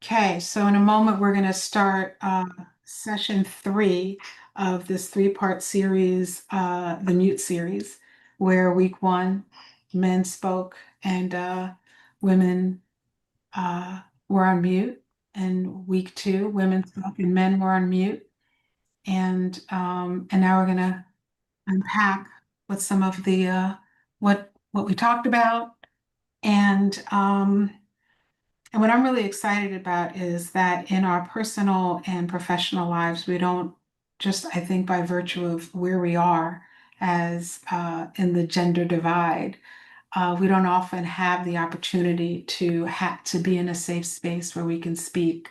Okay, so in a moment, we're going to start session 3 of this three-part series, the Mute series, where week 1, men spoke and women were on mute, and week 2, women spoke and men were on mute, and now we're going to unpack what some of the what we talked about, and um, and what I'm really excited about is that in our personal and professional lives, we don't just, I think, by virtue of where we are as in the gender divide, we don't often have the opportunity to be in a safe space where we can speak,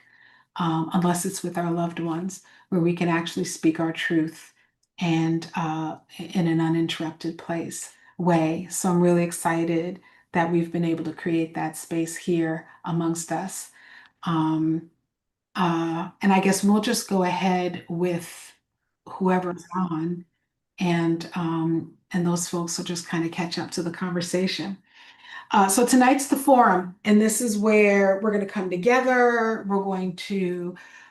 unless it's with our loved ones, where we can actually speak our truth and in an uninterrupted place way. So I'm really excited that we've been able to create that space here amongst us. Um, and I guess we'll just go ahead with whoever's on, and those folks will just kind of catch up to the conversation. So tonight's the forum, and this is where we're going to come together.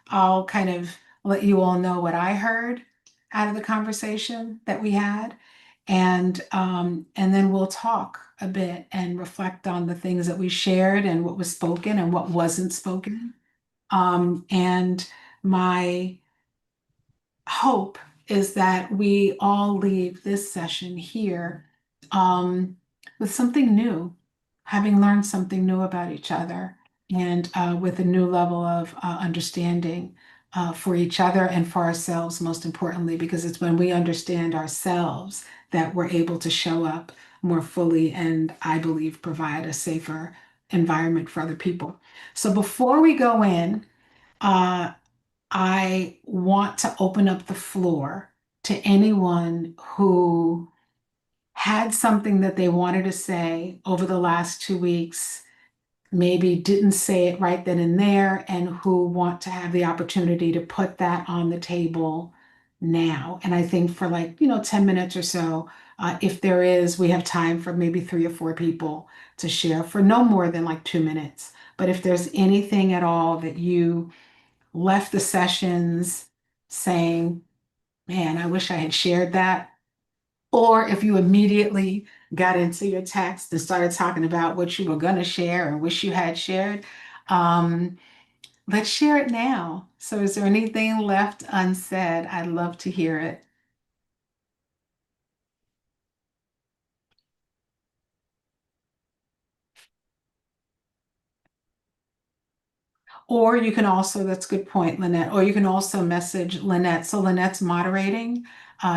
I'll kind of let you all know what I heard out of the conversation that we had, and then we'll talk a bit and reflect on the things that we shared and what was spoken and what wasn't spoken. And my hope is that we all leave this session here um, with something new, having learned something new about each other, and with a new level of understanding for each other and for ourselves, most importantly, because it's when we understand ourselves that we're able to show up more fully and, I believe, provide a safer environment for other people. So before we go in, uh, I want to open up the floor to anyone who had something that they wanted to say over the last 2 weeks, maybe didn't say it right then and there, and who want to have the opportunity to put that on the table now. And I think for 10 minutes or so, if there is, we have time for maybe 3 or 4 people to share for no more than like 2 minutes. But if there's anything at all that you left the sessions saying, man, I wish I had shared that. Or if you immediately got into your text and started talking about what you were going to share and wish you had shared, um, let's share it now. So, is there anything left unsaid? I'd love to hear it. Or you can also, that's a good point, Lynette, or you can also message Lynette. So Lynette's moderating.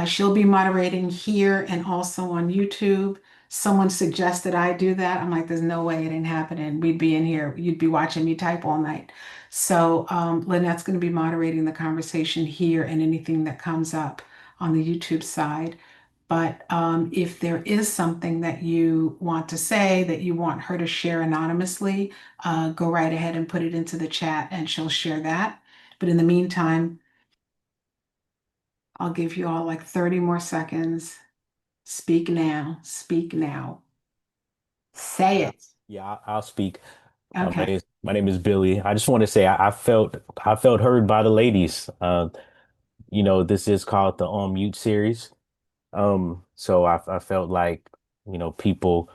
She'll be moderating here and also on YouTube. Someone suggested I do that. I'm like, there's no way it ain't happening. We'd be in here, you'd be watching me type all night. So Lynette's going to be moderating the conversation here and anything that comes up on the YouTube side. But if there is something that you want to say that you want her to share anonymously, go right ahead and put it into the chat and she'll share that. But in the meantime, I'll give you all like 30 more seconds. Speak now, speak now. Say it. Yeah, I'll speak. Okay. My name is Billy. I just want to say I felt heard by the ladies. This is called the On Mute series. So I felt like people,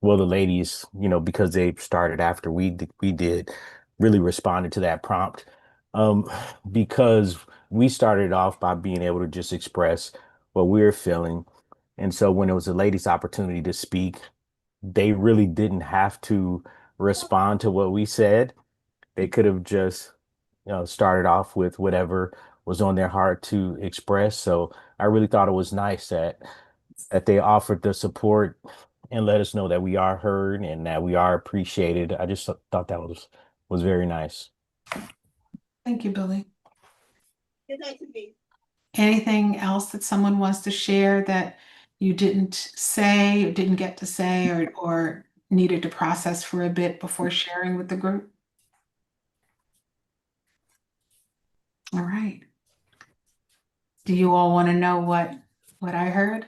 well, the ladies, because they started after we did, really responded to that prompt. Um, because we started off by being able to just express what we were feeling, and so when it was the ladies' opportunity to speak, they really didn't have to respond to what we said. They could have just, started off with whatever was on their heart to express. So I really thought it was nice that they offered the support and let us know that we are heard and that we are appreciated. I just thought that was very nice. Thank you, Billy. Anything else that someone wants to share that you didn't say or didn't get to say or needed to process for a bit before sharing with the group? All right. Do you all want to know what I heard?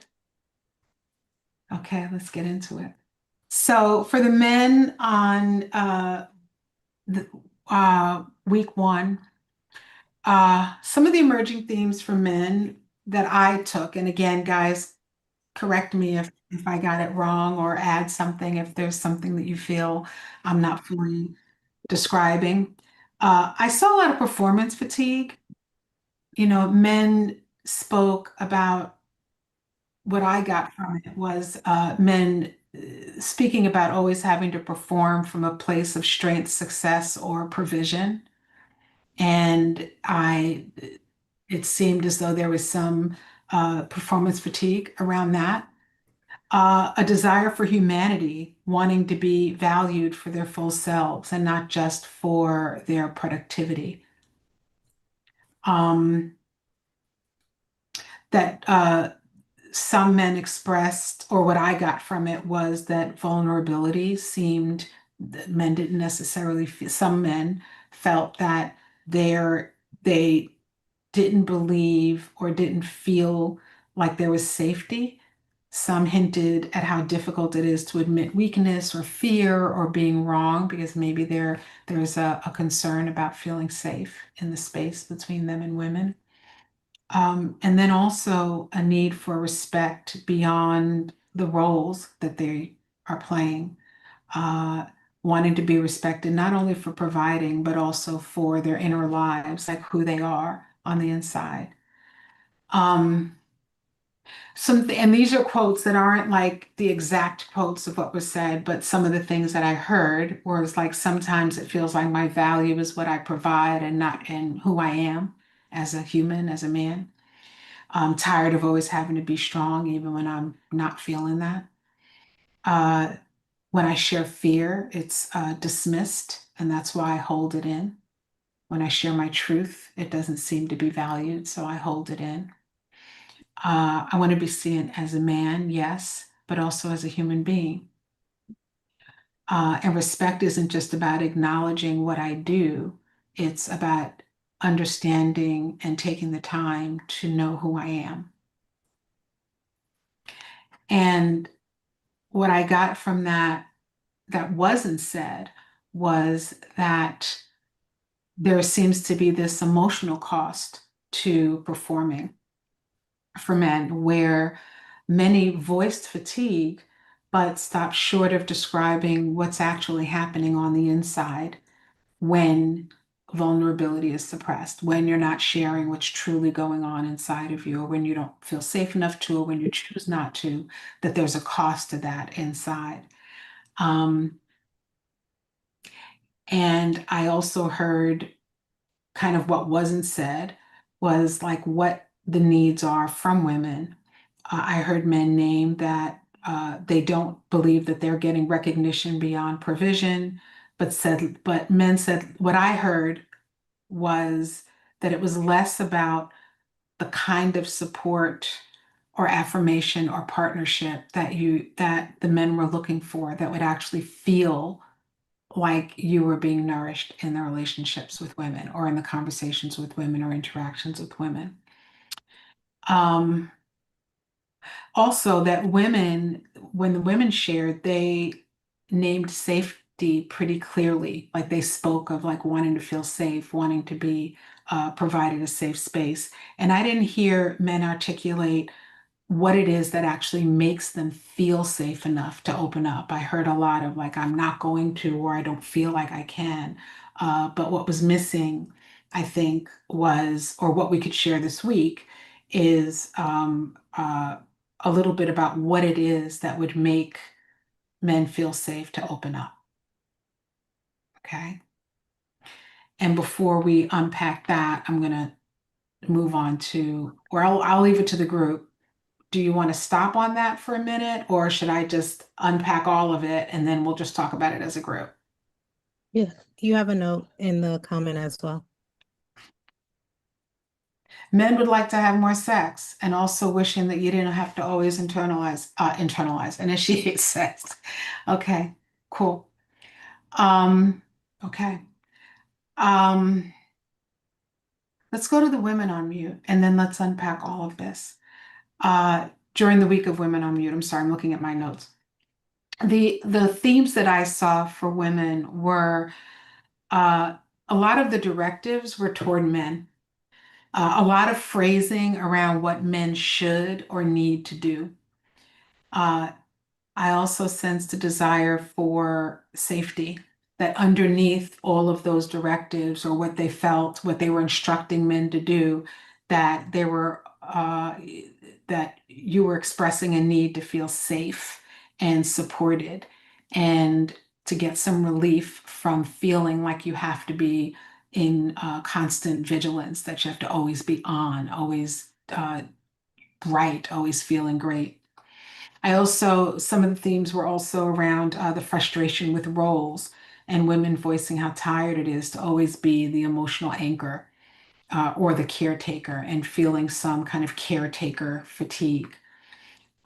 Okay, let's get into it. So for the men on the week one. Some of the emerging themes for men that I took, and again, guys, correct me if I got it wrong or add something if there's something that you feel I'm not fully describing. I saw a lot of performance fatigue. You know, men spoke about what I got from it was men speaking about always having to perform from a place of strength, success, or provision. And it seemed as though there was some performance fatigue around that. A desire for humanity, wanting to be valued for their full selves and not just for their productivity. Um, that some men expressed, or what I got from it was that vulnerability seemed that men didn't necessarily feel, some men felt that they didn't believe or didn't feel like there was safety. Some hinted at how difficult it is to admit weakness or fear or being wrong because maybe there's a concern about feeling safe in the space between them and women. And then also a need for respect beyond the roles that they are playing, uh, wanting to be respected not only for providing, but also for their inner lives, like who they are on the inside. Um, and these are quotes that aren't like the exact quotes of what was said, but some of the things that I heard was like sometimes it feels like my value is what I provide and not in who I am as a human, as a man. I'm tired of always having to be strong, even when I'm not feeling that. Uh, when I share fear, it's dismissed, and that's why I hold it in. When I share my truth, it doesn't seem to be valued, so I hold it in. I want to be seen as a man, yes, but also as a human being. And respect isn't just about acknowledging what I do, it's about understanding and taking the time to know who I am. And what I got from that that wasn't said was that there seems to be this emotional cost to performing for men where many voiced fatigue but stopped short of describing what's actually happening on the inside when vulnerability is suppressed, when you're not sharing what's truly going on inside of you, or when you don't feel safe enough to, or when you choose not to, that there's a cost to that inside. Um, And I also heard kind of what wasn't said was like what the needs are from women. I heard men name that they don't believe that they're getting recognition beyond provision, but men said, what I heard was that it was less about the kind of support or affirmation or partnership that the men were looking for that would actually feel like you were being nourished in the relationships with women or in the conversations with women or interactions with women. Um, Also, that women, when the women shared, they named safety pretty clearly. Like they spoke of like wanting to feel safe, wanting to be provided a safe space. And I didn't hear men articulate what it is that actually makes them feel safe enough to open up. I heard a lot of like, I'm not going to, or I don't feel like I can. But what was missing, I think, was, or what we could share this week is a little bit about what it is that would make men feel safe to open up. Okay. And before we unpack that, I'm going to move on to, or I'll leave it to the group. Do you want to stop on that for a minute, or should I just unpack all of it and then we'll just talk about it as a group? Yeah, you have a note in the comment as well. Men would like to have more sex and also wishing that you didn't have to always initiate sex. Okay, cool. Um, okay. Um, let's go to the women on mute and then let's unpack all of this. During the week of women on mute, I'm sorry, I'm looking at my notes. The themes that I saw for women were a lot of the directives were toward men. A lot of phrasing around what men should or need to do. Uh, I also sensed a desire for safety, that underneath all of those directives or what they felt, what they were instructing men to do, that they were that you were expressing a need to feel safe and supported and to get some relief from feeling like you have to be in constant vigilance, that you have to always be on, always bright, always feeling great. Some of the themes were also around the frustration with roles and women voicing how tired it is to always be the emotional anchor or the caretaker and feeling some kind of caretaker fatigue.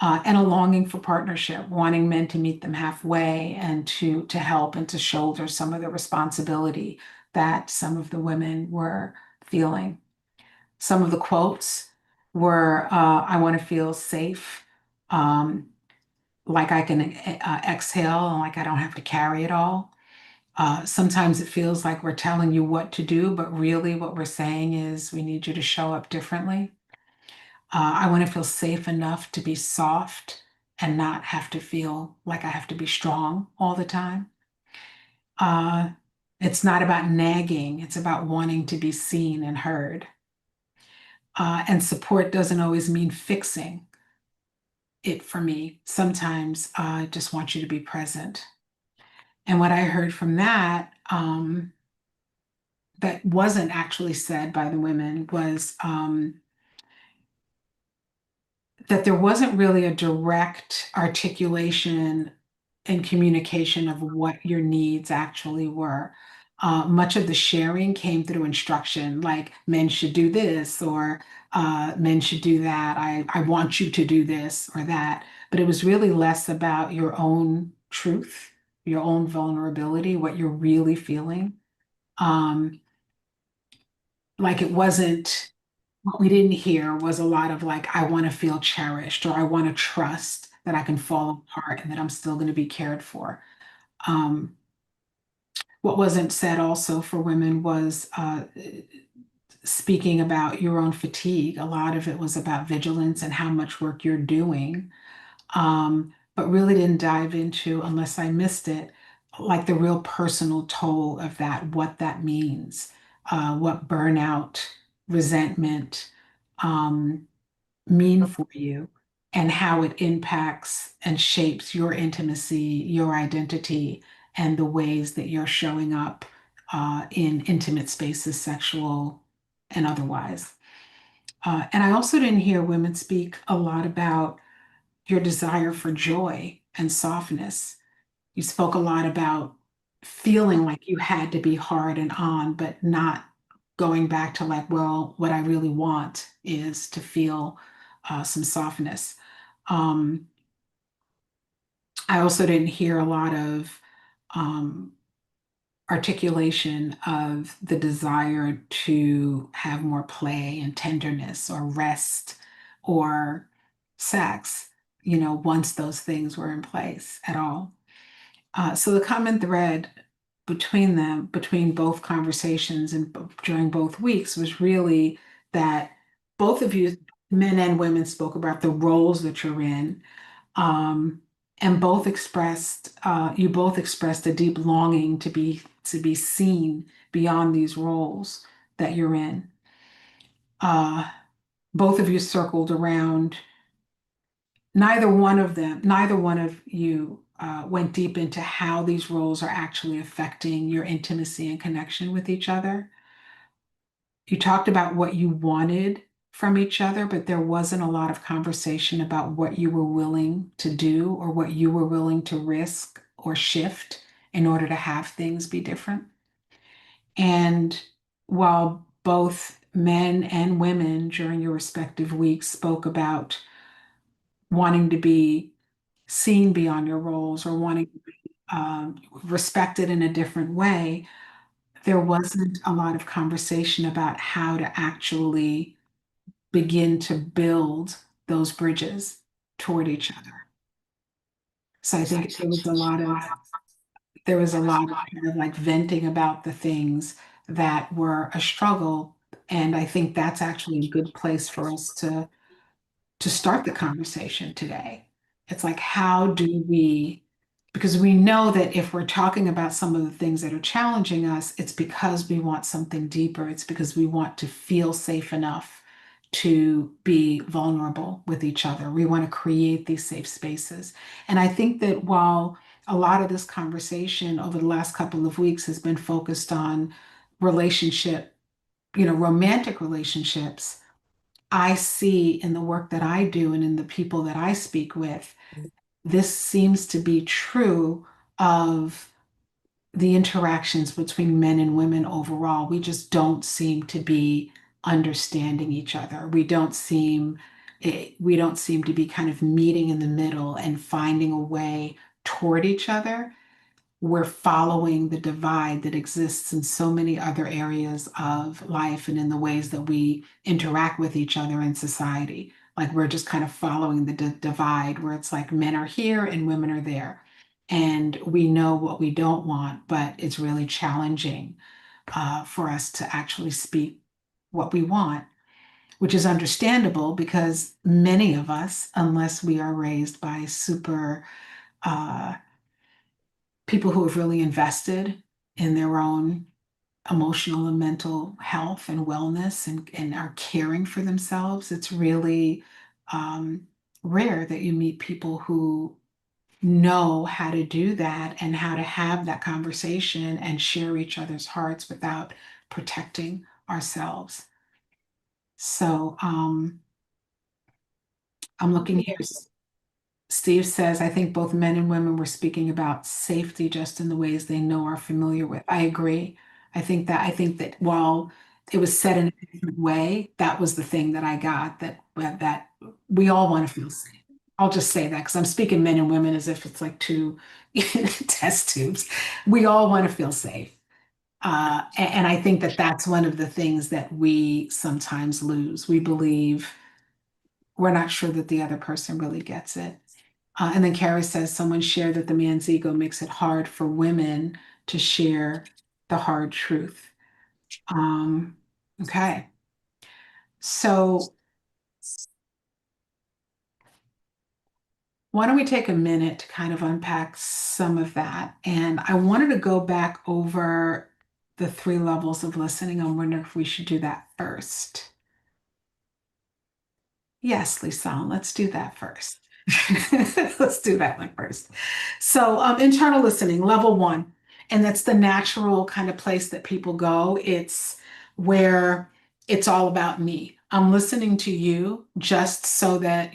And a longing for partnership, wanting men to meet them halfway and to help and to shoulder some of the responsibility that some of the women were feeling. Some of the quotes were, I want to feel safe. Um, like I can exhale and like I don't have to carry it all. Sometimes it feels like we're telling you what to do, but really what we're saying is we need you to show up differently. I want to feel safe enough to be soft and not have to feel like I have to be strong all the time. Uh, it's not about nagging, it's about wanting to be seen and heard. And support doesn't always mean fixing it for me. Sometimes I just want you to be present. And what I heard from that, that wasn't actually said by the women, was that there wasn't really a direct articulation and communication of what your needs actually were. Much of the sharing came through instruction, like men should do this or men should do that. I want you to do this or that. But it was really less about your own truth, your own vulnerability, what you're really feeling. Um, like it wasn't, what we didn't hear was a lot of like, I want to feel cherished or I want to trust that I can fall apart and that I'm still going to be cared for. Um, what wasn't said also for women was speaking about your own fatigue. A lot of it was about vigilance and how much work you're doing, but really didn't dive into, unless I missed it, like the real personal toll of that, what that means, what burnout, resentment, um, mean for you and how it impacts and shapes your intimacy, your identity, and the ways that you're showing up in intimate spaces, sexual and otherwise. And I also didn't hear women speak a lot about your desire for joy and softness. You spoke a lot about feeling like you had to be hard and on, but not going back to like, well, what I really want is to feel some softness. Um, I also didn't hear a lot of um, articulation of the desire to have more play and tenderness or rest or sex, once those things were in place at all. So the common thread between them, between both conversations and during both weeks, was really that both of you, men and women, spoke about the roles that you're in, um, and you both expressed a deep longing to be seen beyond these roles that you're in. Uh, both of you circled around. Neither one of you went deep into how these roles are actually affecting your intimacy and connection with each other. You talked about what you wanted from each other, but there wasn't a lot of conversation about what you were willing to do or what you were willing to risk or shift in order to have things be different. And while both men and women during your respective weeks spoke about wanting to be seen beyond your roles or wanting to be respected in a different way, there wasn't a lot of conversation about how to actually begin to build those bridges toward each other. So I think there was a lot of kind of like venting about the things that were a struggle. And I think that's actually a good place for us to start the conversation today. It's like, how do we, because we know that if we're talking about some of the things that are challenging us, it's because we want something deeper. It's because we want to feel safe enough to be vulnerable with each other. We want to create these safe spaces. And I think that while a lot of this conversation over the last couple of weeks has been focused on relationship, romantic relationships, I see in the work that I do and in the people that I speak with, this seems to be true of the interactions between men and women overall. We just don't seem to be understanding each other. We don't seem to be kind of meeting in the middle and finding a way toward each other. We're following the divide that exists in so many other areas of life and in the ways that we interact with each other in society. Like we're just kind of following the divide where it's like men are here and women are there. And we know what we don't want, but it's really challenging for us to actually speak what we want, which is understandable because many of us, unless we are raised by super uh, people who have really invested in their own emotional and mental health and wellness and are caring for themselves, it's really um, rare that you meet people who know how to do that and how to have that conversation and share each other's hearts without protecting ourselves. So I'm looking here. Steve says, I think both men and women were speaking about safety just in the ways they know are familiar with. I agree. I think that while it was said in a different way, that was the thing that I got that we all want to feel safe. I'll just say that because I'm speaking men and women as if it's like two test tubes. We all want to feel safe. And I think that that's one of the things that we sometimes lose. We believe we're not sure that the other person really gets it. And then Carrie says someone shared that the man's ego makes it hard for women to share the hard truth. Um, okay. So why don't we take a minute to kind of unpack some of that? And I wanted to go back over the three levels of listening. I wonder if we should do that first. Yes, Lisanne, let's do that first. Let's do that one first. So, internal listening, level one, and that's the natural kind of place that people go. It's where it's all about me. I'm listening to you just so that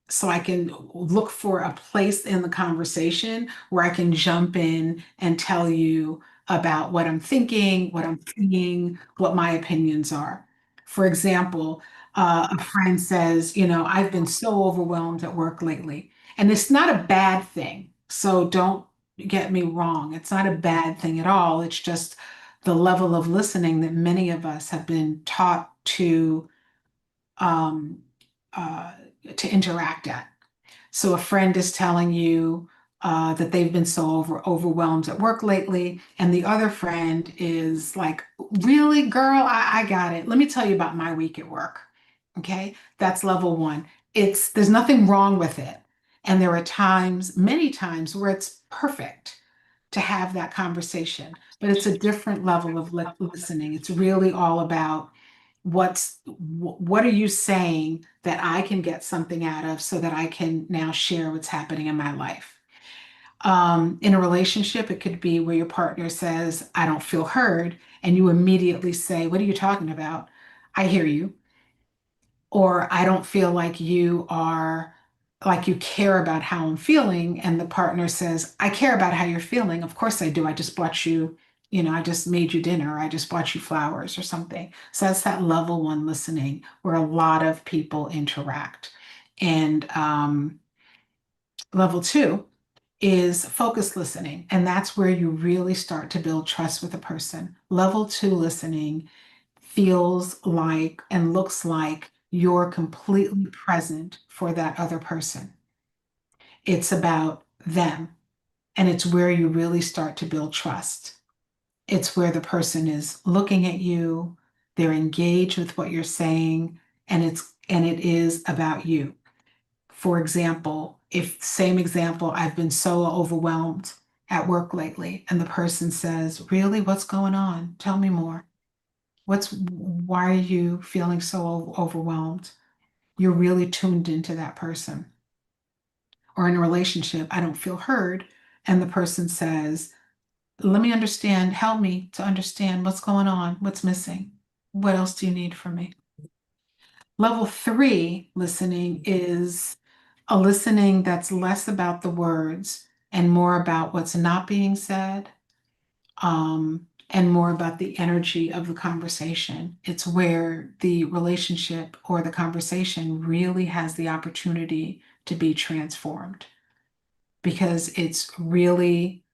so I can look for a place in the conversation where I can jump in and tell you about what I'm thinking, what I'm feeling, what my opinions are. For example, a friend says, I've been so overwhelmed at work lately. And it's not a bad thing. So don't get me wrong. It's not a bad thing at all. It's just the level of listening that many of us have been taught um, uh, to interact at. So a friend is telling you that they've been so overwhelmed at work lately, and the other friend is like, "Really, girl? I got it. Let me tell you about my week at work." Okay, that's level one. There's nothing wrong with it, and there are times, many times, where it's perfect to have that conversation, but it's a different level of listening. It's really all about what are you saying that I can get something out of so that I can now share what's happening in my life. In a relationship, it could be where your partner says, I don't feel heard, and you immediately say, what are you talking about? I hear you. Or I don't feel like you care about how I'm feeling. And the partner says, I care about how you're feeling. Of course I do. I just bought you, I just made you dinner. I just bought you flowers or something. So that's that level one listening where a lot of people interact. And level two is focused listening. And that's where you really start to build trust with a person. Level two listening feels like and looks like you're completely present for that other person. It's about them, and it's where you really start to build trust. It's where the person is looking at you, they're engaged with what you're saying, and it is about you. For example, if same example, I've been so overwhelmed at work lately, and the person says, "Really, what's going on? Tell me more. Why are you feeling so overwhelmed?" You're really tuned into that person. Or in a relationship, I don't feel heard, and the person says, "Let me understand, help me to understand what's going on, what's missing. What else do you need from me?" Level three listening is a listening that's less about the words and more about what's not being said, and more about the energy of the conversation. It's where the relationship or the conversation really has the opportunity to be transformed because it's really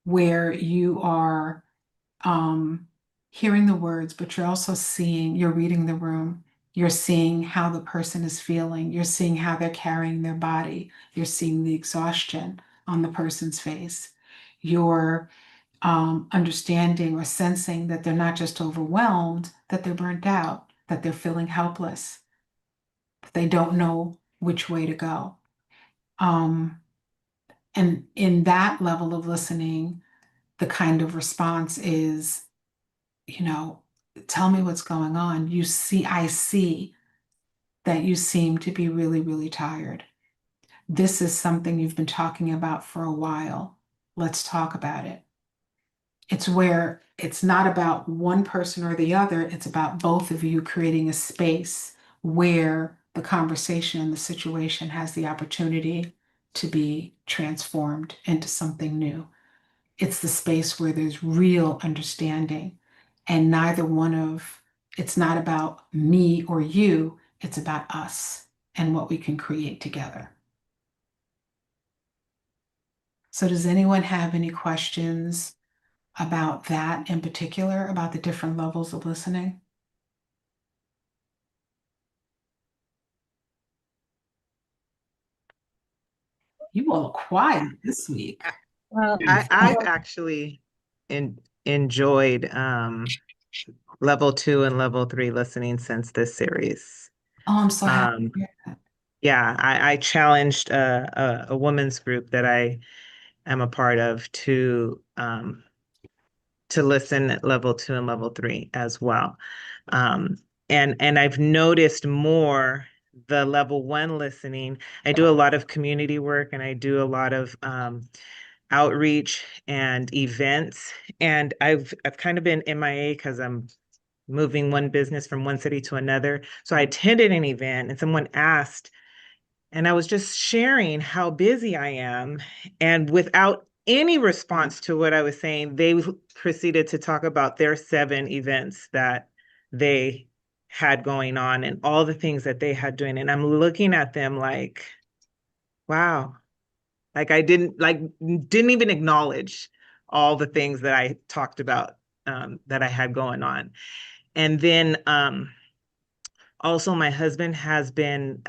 where you are hearing the words, but you're also seeing, you're reading the room, you're seeing how the person is feeling, you're seeing how they're carrying their body, you're seeing the exhaustion on the person's face. You're understanding or sensing that they're not just overwhelmed, that they're burnt out, that they're feeling helpless, that they don't know which way to go. Um, and in that level of listening, the kind of response is, you know, tell me what's going on. I see that you seem to be really, really tired. This is something you've been talking about for a while. Let's talk about it. It's where it's not about one person or the other, it's about both of you creating a space where the conversation and the situation has the opportunity to be transformed into something new. It's the space where there's real understanding, and it's not about me or you, it's about us and what we can create together. So, does anyone have any questions about that in particular, about the different levels of listening? You all are quiet this week. Well, I've actually enjoyed level two and level three listening since this series. Oh, I'm so happy Um, to hear that. yeah, I challenged a women's group that I am a part of to listen at level two and level three as well. Um, and I've noticed more the level one listening. I do a lot of community work and I do a lot of outreach and events. And I've kind of been MIA because I'm moving one business from one city to another. So I attended an event and someone asked, and I was just sharing how busy I am. And without any response to what I was saying, they proceeded to talk about their 7 events that they had going on and all the things that they had doing. And I'm looking at them like, wow, like I didn't even acknowledge all the things that I talked about that I had going on. And then also, my husband has been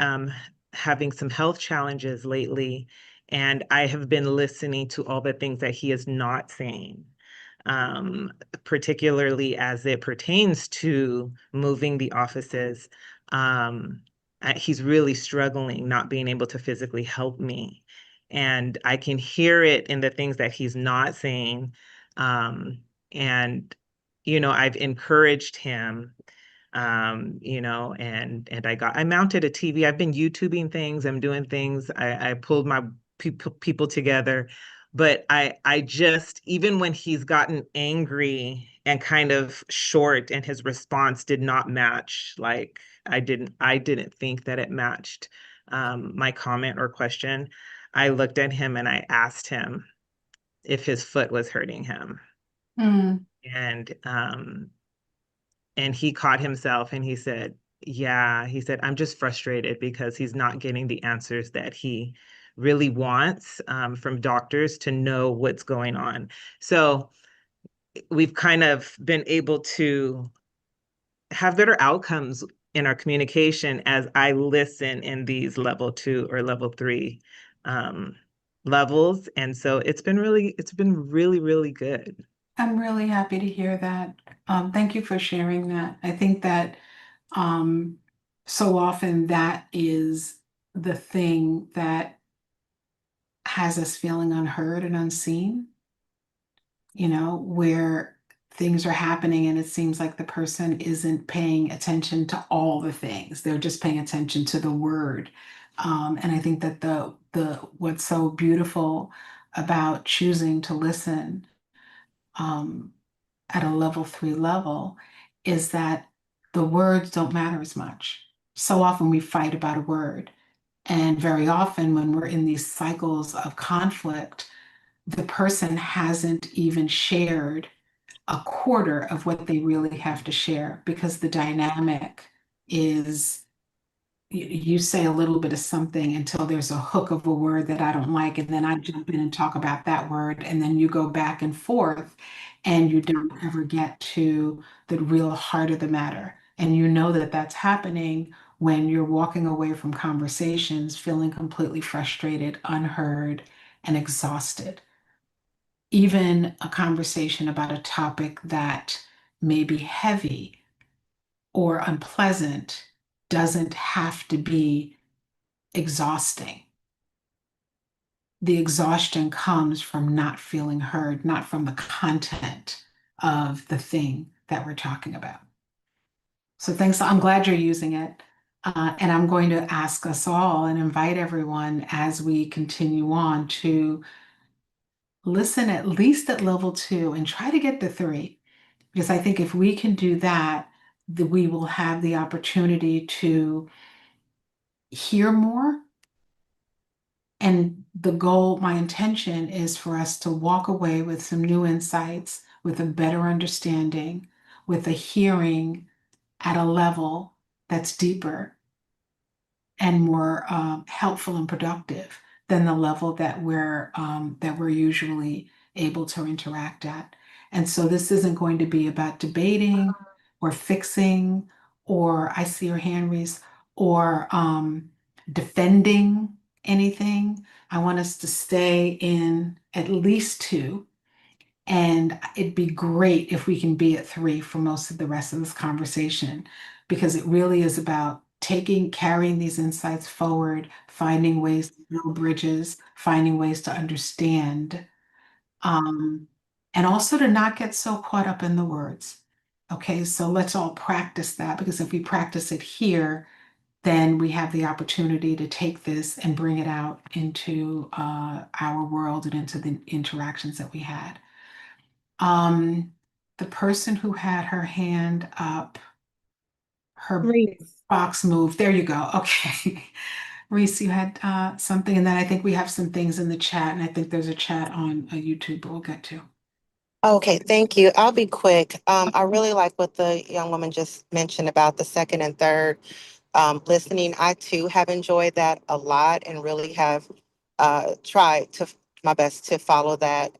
having some health challenges lately, and I have been listening to all the things that he is not saying, particularly as it pertains to moving the offices. Um, he's really struggling, not being able to physically help me. And I can hear it in the things that he's not saying. And, I've encouraged him and I mounted a TV. I've been YouTubing things, I'm doing things. I pulled my people together, but I just, even when he's gotten angry and kind of short and his response did not match, like I didn't think that it matched my comment or question. I looked at him and I asked him if his foot was hurting him. Mm, And he caught himself and he said, yeah, he said, I'm just frustrated because he's not getting the answers that he really wants from doctors to know what's going on. So we've kind of been able to have better outcomes in our communication as I listen in these level two or level three levels. And so it's been really, really good. I'm really happy to hear that. Thank you for sharing that. I think that um, so often that is the thing that has us feeling unheard and unseen, where things are happening and it seems like the person isn't paying attention to all the things. They're just paying attention to the word. And I think that the what's so beautiful about choosing to listen um, at a level 3 level is that the words don't matter as much. So often we fight about a word. And very often when we're in these cycles of conflict, the person hasn't even shared a quarter of what they really have to share because the dynamic is you say a little bit of something until there's a hook of a word that I don't like, and then I jump in and talk about that word, and then you go back and forth, and you don't ever get to the real heart of the matter. And you know that that's happening when you're walking away from conversations feeling completely frustrated, unheard, and exhausted. Even a conversation about a topic that may be heavy or unpleasant doesn't have to be exhausting. The exhaustion comes from not feeling heard, not from the content of the thing that we're talking about. So thanks. I'm glad you're using it. And I'm going to ask us all and invite everyone as we continue on to listen at least at level 2 and try to get to 3. Because I think if we can do that, we will have the opportunity to hear more. And the goal, my intention is for us to walk away with some new insights, with a better understanding, with a hearing at a level that's deeper and more helpful and productive than the level that we're usually able to interact at. And so this isn't going to be about debating or fixing, or I see your hand raised, or defending anything. I want us to stay in at least 2, and it'd be great if we can be at 3 for most of the rest of this conversation, because it really is about carrying these insights forward, finding ways to build bridges, finding ways to understand, um, and also to not get so caught up in the words. Okay, so let's all practice that, because if we practice it here, then we have the opportunity to take this and bring it out into our world and into the interactions that we had. Um, the person who had her hand up, her Reese. box moved. There you go. Okay. Reese, you had something, and then I think we have some things in the chat, and I think there's a chat on YouTube, but we'll get to. Okay, thank you. I'll be quick. I really like what the young woman just mentioned about the second and third listening. I too have enjoyed that a lot and really have tried to my best to follow that.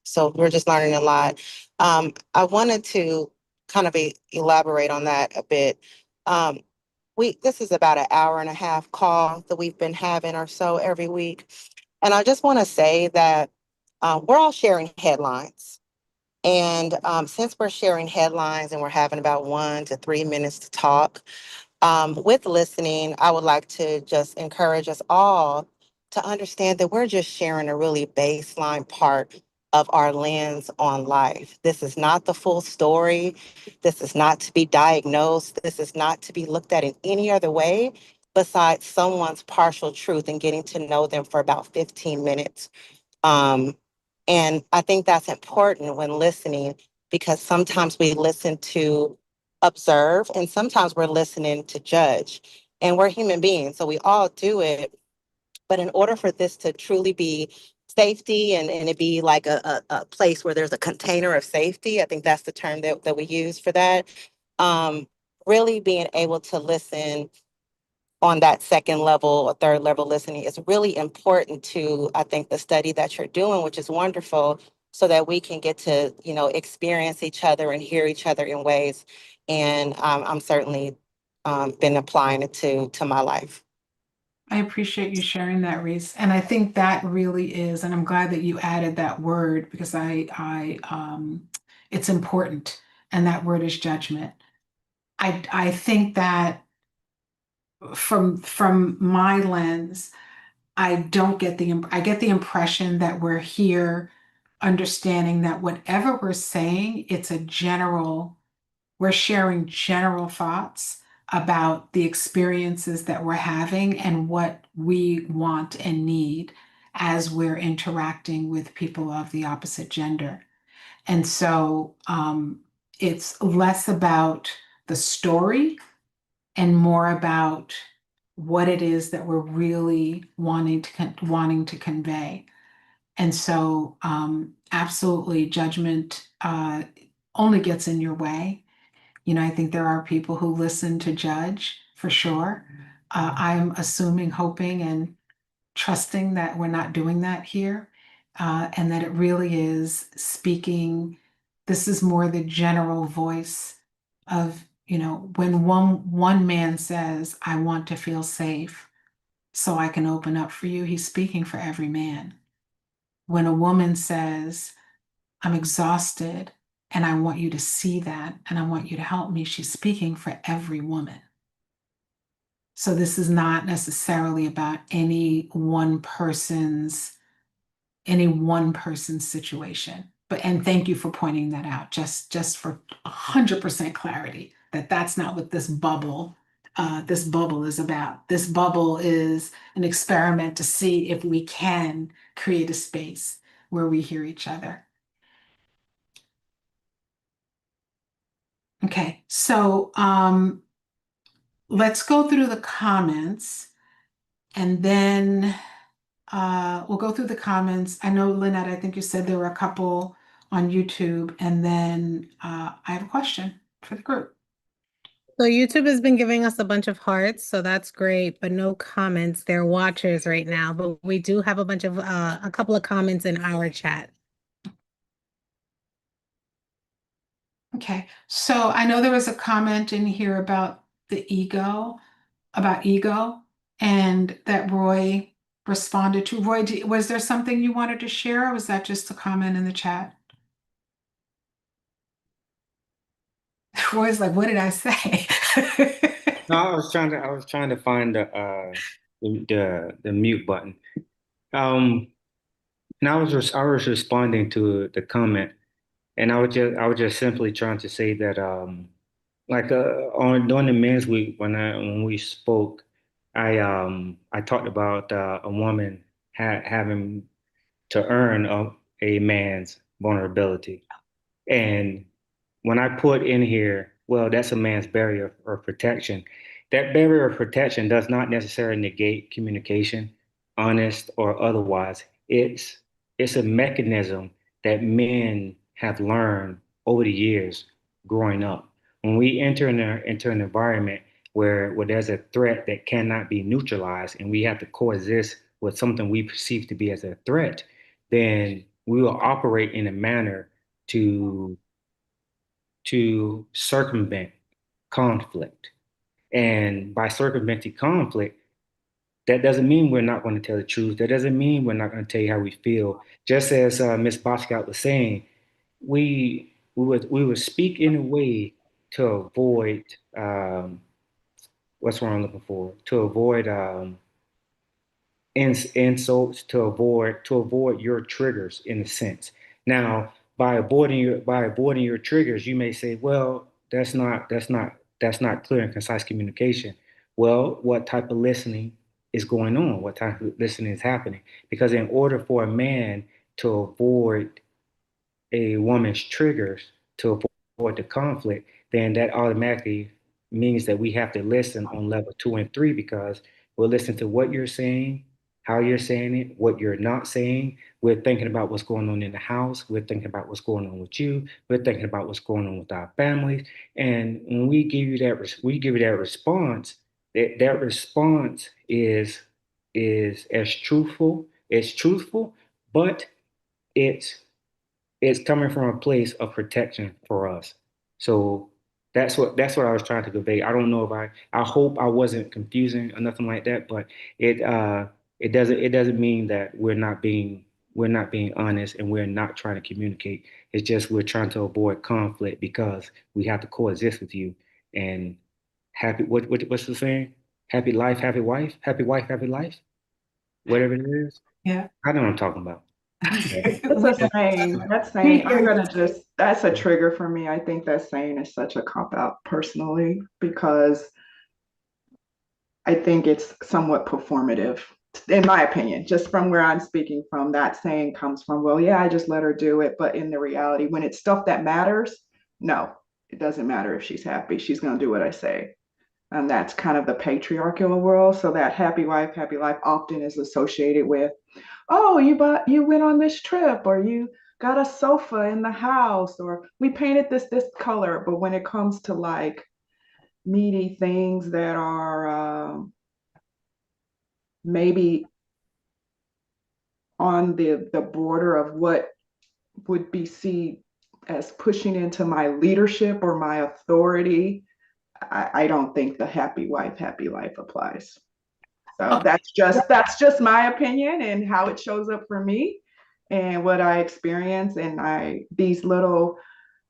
So we're just learning a lot. I wanted to kind of elaborate on that a bit. Um, this is about an hour and a half call that we've been having or so every week, and I just want to say that we're all sharing headlines. And since we're sharing headlines and we're having about 1 to 3 minutes to talk, with listening, I would like to just encourage us all to understand that we're just sharing a really baseline part of our lens on life. This is not the full story. This is not to be diagnosed. This is not to be looked at in any other way besides someone's partial truth and getting to know them for about 15 minutes. Um, and I think that's important when listening, because sometimes we listen to observe and sometimes we're listening to judge. And we're human beings, so we all do it. But in order for this to truly be safety and it be like a place where there's a container of safety, I think that's the term that we use for that. Um, Really being able to listen on that second level or third level listening is really important to, I think, the study that you're doing, which is wonderful, so that we can get to, experience each other and hear each other in ways. And I'm certainly been applying it to my life. I appreciate you sharing that, Reese. And I think that really is, and I'm glad that you added that word because it's important. And that word is judgment. I think that from my lens, I get the impression that we're here understanding that whatever we're saying, we're sharing general thoughts about the experiences that we're having and what we want and need as we're interacting with people of the opposite gender. And so it's less about the story and more about what it is that we're really wanting to convey. And so, absolutely, judgment only gets in your way. You know, I think there are people who listen to judge for sure. I'm assuming, hoping, and trusting that we're not doing that here, and that it really is speaking. This is more the general voice of, you know, when one man says, "I want to feel safe, so I can open up for you," he's speaking for every man. When a woman says, "I'm exhausted and I want you to see that and I want you to help me," she's speaking for every woman. So this is not necessarily about any one person's situation. But and thank you for pointing that out, just for 100% clarity that that's not what this bubble is about. This bubble is an experiment to see if we can create a space where we hear each other. Okay, so let's go through the comments and then we'll go through the comments. I know, Lynette, I think you said there were a couple on YouTube, and then I have a question for the group. So YouTube has been giving us a bunch of hearts, so that's great, but no comments. They're watchers right now, but we do have a couple of comments in our chat. Okay, so I know there was a comment in here about ego, and that Roy responded to. Roy, was there something you wanted to share, or was that just a comment in the chat? Roy's like, what did I say? No, I was trying to find the mute button. Um, and I was responding to the comment, and I was just simply trying to say that like on during the men's week when we spoke, I talked about a woman having to earn a man's vulnerability. And when I put in here, well, that's a man's barrier of protection. That barrier of protection does not necessarily negate communication, honest or otherwise. It's a mechanism that men have learned over the years growing up. When we enter an environment where there's a threat that cannot be neutralized and we have to coexist with something we perceive to be as a threat, then we will operate in a manner to circumvent conflict. And by circumventing conflict, that doesn't mean we're not going to tell the truth. That doesn't mean we're not going to tell you how we feel. Just as Ms. Basquiat was saying, we would speak in a way to avoid what's what I'm looking for, to avoid insults, to avoid your triggers in a sense. Now, by avoiding your triggers, you may say, well, that's not clear and concise communication. Well, what type of listening is going on? What type of listening is happening? Because in order for a man to avoid a woman's triggers, to avoid the conflict, then that automatically means that we have to listen on level 2 and 3 because we'll listen to what you're saying, how you're saying it, what you're not saying. We're thinking about what's going on in the house. We're thinking about what's going on with you. We're thinking about what's going on with our families. And when we give you that response, that response is as truthful, but it's it's coming from a place of protection for us. So That's what I was trying to convey. I don't know if I hope I wasn't confusing or nothing like that, but it doesn't mean that we're not being honest and we're not trying to communicate. It's just we're trying to avoid conflict because we have to coexist with you and what's the saying? Happy wife, happy life, whatever it is. Yeah. I know what I'm talking about. It's a saying. That We saying, hear you. that's a trigger for me. I think that saying is such a cop out personally because I think it's somewhat performative, in my opinion, just from where I'm speaking from. That saying comes from, well, yeah, I just let her do it. But in the reality, when it's stuff that matters, no, it doesn't matter if she's happy. She's going to do what I say. And that's kind of the patriarchal world. So that happy wife, happy life often is associated with, oh, you went on this trip, or you got a sofa in the house, or we painted this color. But when it comes to like meaty things that are maybe on the border of what would be seen as pushing into my leadership or my authority, I don't think the happy wife, happy life applies. So Okay. that's just my opinion and how it shows up for me and what I experience. And I these little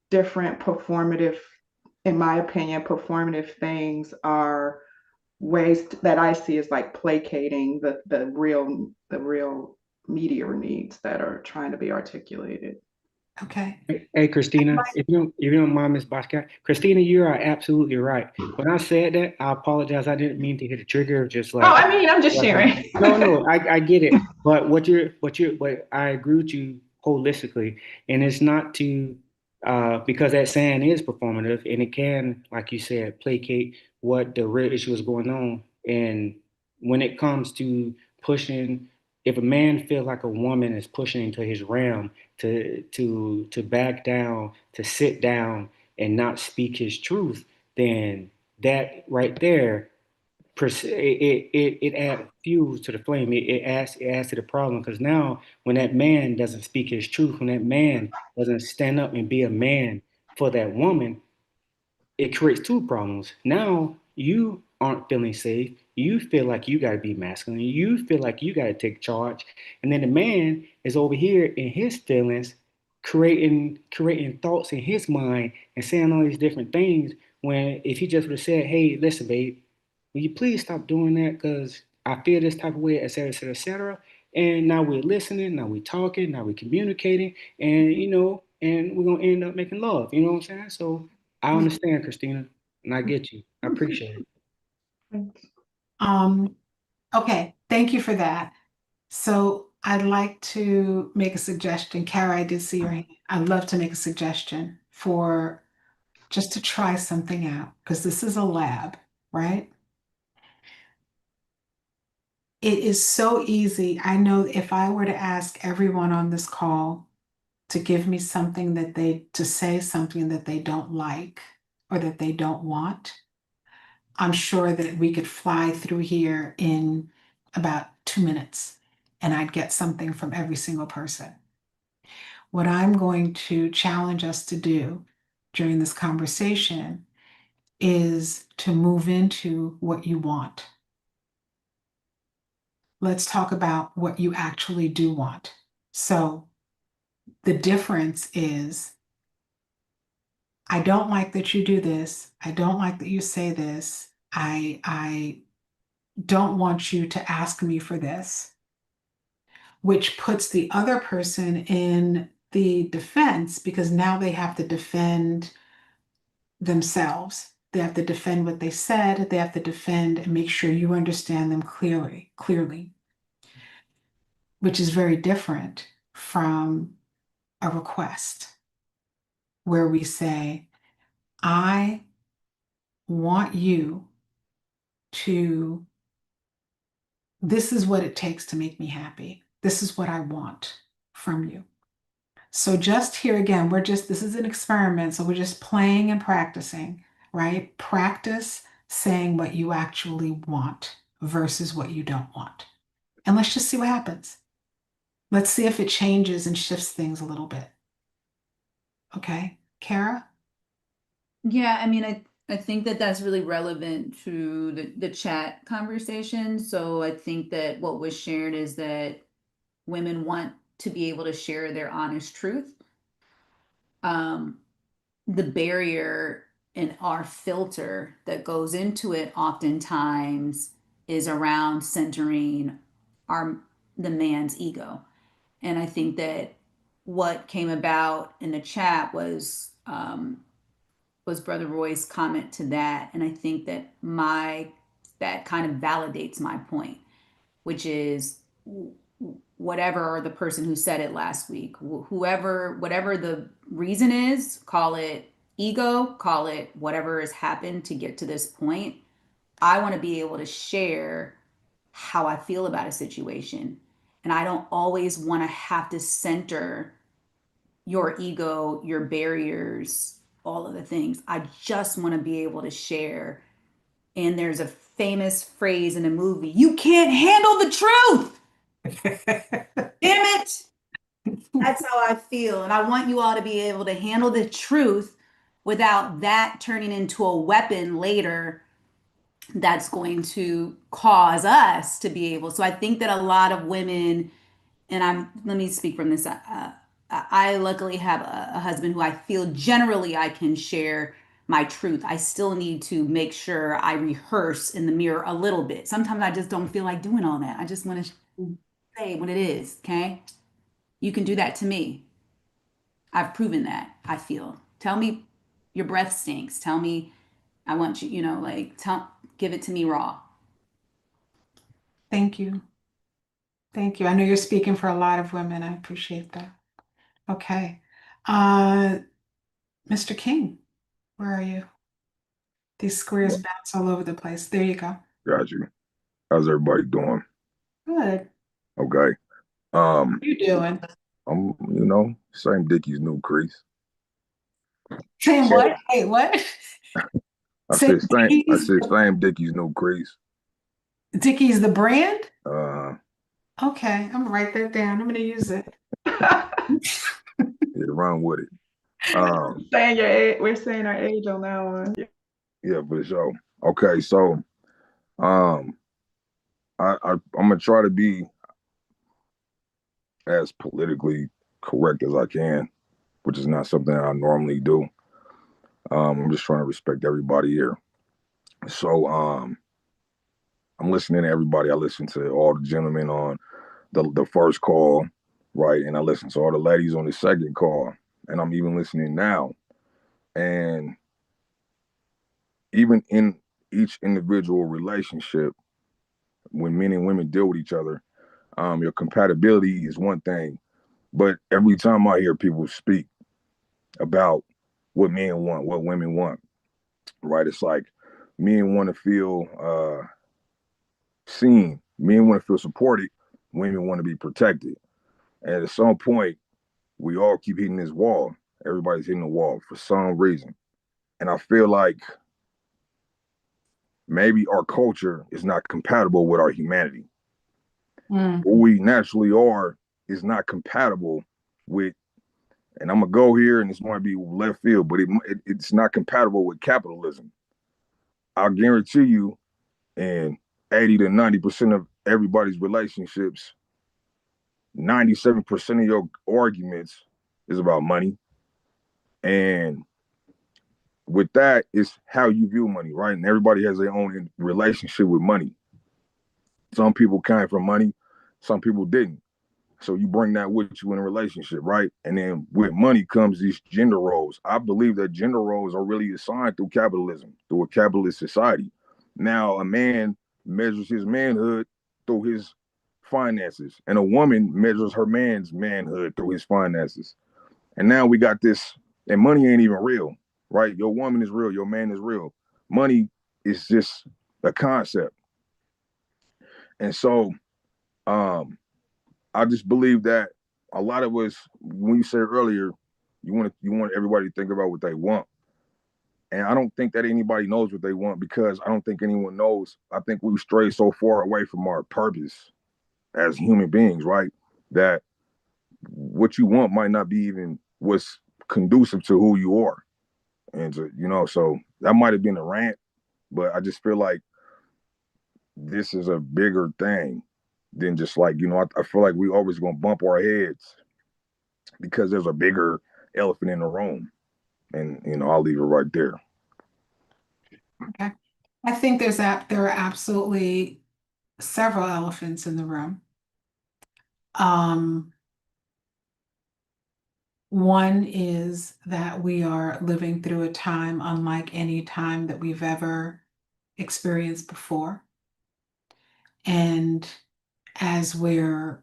different performative, in my opinion, performative things are ways that I see as like placating the real meteor needs that are trying to be articulated. Okay. Hey, Christina, if you don't mind, Miss Basquiat, Christina, you are absolutely right. When I said that, I apologize. I didn't mean to hit a trigger. Just Oh, like, I mean, I'm just sharing. no, no, I get it. But what I agree with you holistically, and it's not to, because that saying is performative, and it can, like you said, placate what the real issue is going on. And when it comes to pushing, if a man feels like a woman is pushing into his realm to back down, to sit down and not speak his truth, then that right there it adds fuel to the flame. It adds to the problem because now when that man doesn't speak his truth, when that man doesn't stand up and be a man for that woman, it creates two problems. Now you aren't feeling safe. You feel like you got to be masculine. You feel like you got to take charge. And then the man is over here in his feelings, creating thoughts in his mind and saying all these different things. When if he just would have said, "Hey, listen, babe, will you please stop doing that? Because I feel this type of way, et cetera, et cetera, et cetera." And now we're listening, now we're talking, now we're communicating, and we're gonna end up making love. You know what I'm saying? So I understand, Christina, and I get you. I appreciate it. Um, okay, thank you for that. So I'd like to make a suggestion. Kara, I did see your hand. I'd love to make a suggestion for just to try something out because this is a lab, right? It is so easy. I know if I were to ask everyone on this call to give me something to say something that they don't like or that they don't want, I'm sure that we could fly through here in about 2 minutes and I'd get something from every single person. What I'm going to challenge us to do during this conversation is to move into what you want. Let's talk about what you actually do want. So the difference is I don't like that you do this. I don't like that you say this. I don't want you to ask me for this, which puts the other person in the defense because now they have to defend themselves. They have to defend what they said. They have to defend and make sure you understand them clearly, which is very different from a request where we say, I want you to, this is what it takes to make me happy. This is what I want from you. So just here again, this is an experiment. So we're just playing and practicing, right? Practice saying what you actually want versus what you don't want. And let's just see what happens. Let's see if it changes and shifts things a little bit. Okay, Kara? Yeah, I mean, I think that that's really relevant to the chat conversation. So I think that what was shared is that women want to be able to share their honest truth. Um, the barrier in our filter that goes into it oftentimes is around centering our the man's ego. And I think that what came about in the chat was Brother Roy's comment to that. And I think that that kind of validates my point, which is whatever the person who said it last week, whoever, whatever the reason is, call it ego, call it whatever has happened to get to this point. I want to be able to share how I feel about a situation. And I don't always want to have to center your ego, your barriers, all of the things. I just want to be able to share. And there's a famous phrase in a movie, you can't handle the truth. Damn it. That's how I feel. And I want you all to be able to handle the truth without that turning into a weapon later that's going to cause us to be able. So I think that a lot of women, and let me speak from this. I luckily have a husband who I feel generally I can share my truth. I still need to make sure I rehearse in the mirror a little bit. Sometimes I just don't feel like doing all that. I just want to say what it is. Okay. You can do that to me. I've proven that, I feel. Tell me your breath stinks. Tell me I want you, like give it to me raw. Thank you. Thank you. I know you're speaking for a lot of women. I appreciate that. Okay. Uh, Mr. King, where are you? These squares bounce all over the place. There you go. Got you. How's everybody doing? Good. Okay. What are you doing? I'm, same Dickie's new crease. Saying So what? Hey, what? I Say said same. I Dickies? said same Dickie's new crease. Dickies the brand? Uh, Okay, I'm gonna write that down. I'm gonna use it. yeah, run with it. Saying your age, we're saying our age on that one. Yeah, for sure. Okay, so um, I'm gonna try to be as politically correct as I can, which is not something I normally do. I'm just trying to respect everybody here. So I'm listening to everybody. I listen to all the gentlemen on the first call, right? And I listened to all the ladies on the second call, and I'm even listening now. And even in each individual relationship, when men and women deal with each other, your compatibility is one thing. But every time I hear people speak about what men want, what women want, right? It's like men want to feel seen, men want to feel supported, women want to be protected. And at some point, we all keep hitting this wall. Everybody's hitting the wall for some reason. And I feel like maybe our culture is not compatible with our humanity. Mm. Who we naturally are is not compatible with, and I'm gonna go here, and this might be left field, but it's not compatible with capitalism. I'll guarantee you, in 80 to 90% of everybody's relationships, 97% of your arguments is about money. And with that, it's how you view money, right? And everybody has their own relationship with money. Some people came from money, some people didn't. So you bring that with you in a relationship, right? And then with money comes these gender roles. I believe that gender roles are really assigned through capitalism, through a capitalist society. Now, a man measures his manhood through his finances, and a woman measures her man's manhood through his finances. And now we got this, and money ain't even real, right? Your woman is real, your man is real. Money is just a concept. And so um I just believe that a lot of us, when you said earlier, you want everybody to think about what they want. And I don't think that anybody knows what they want because I don't think anyone knows. I think we stray so far away from our purpose as human beings, right? That what you want might not be even what's conducive to who you are. And so that might have been a rant, but I just feel like this is a bigger thing than just like, I feel like we always gonna bump our heads because there's a bigger elephant in the room. And I'll leave it right there. Okay. I think there are absolutely several elephants in the room. Um, One is that we are living through a time unlike any time that we've ever experienced before. And as there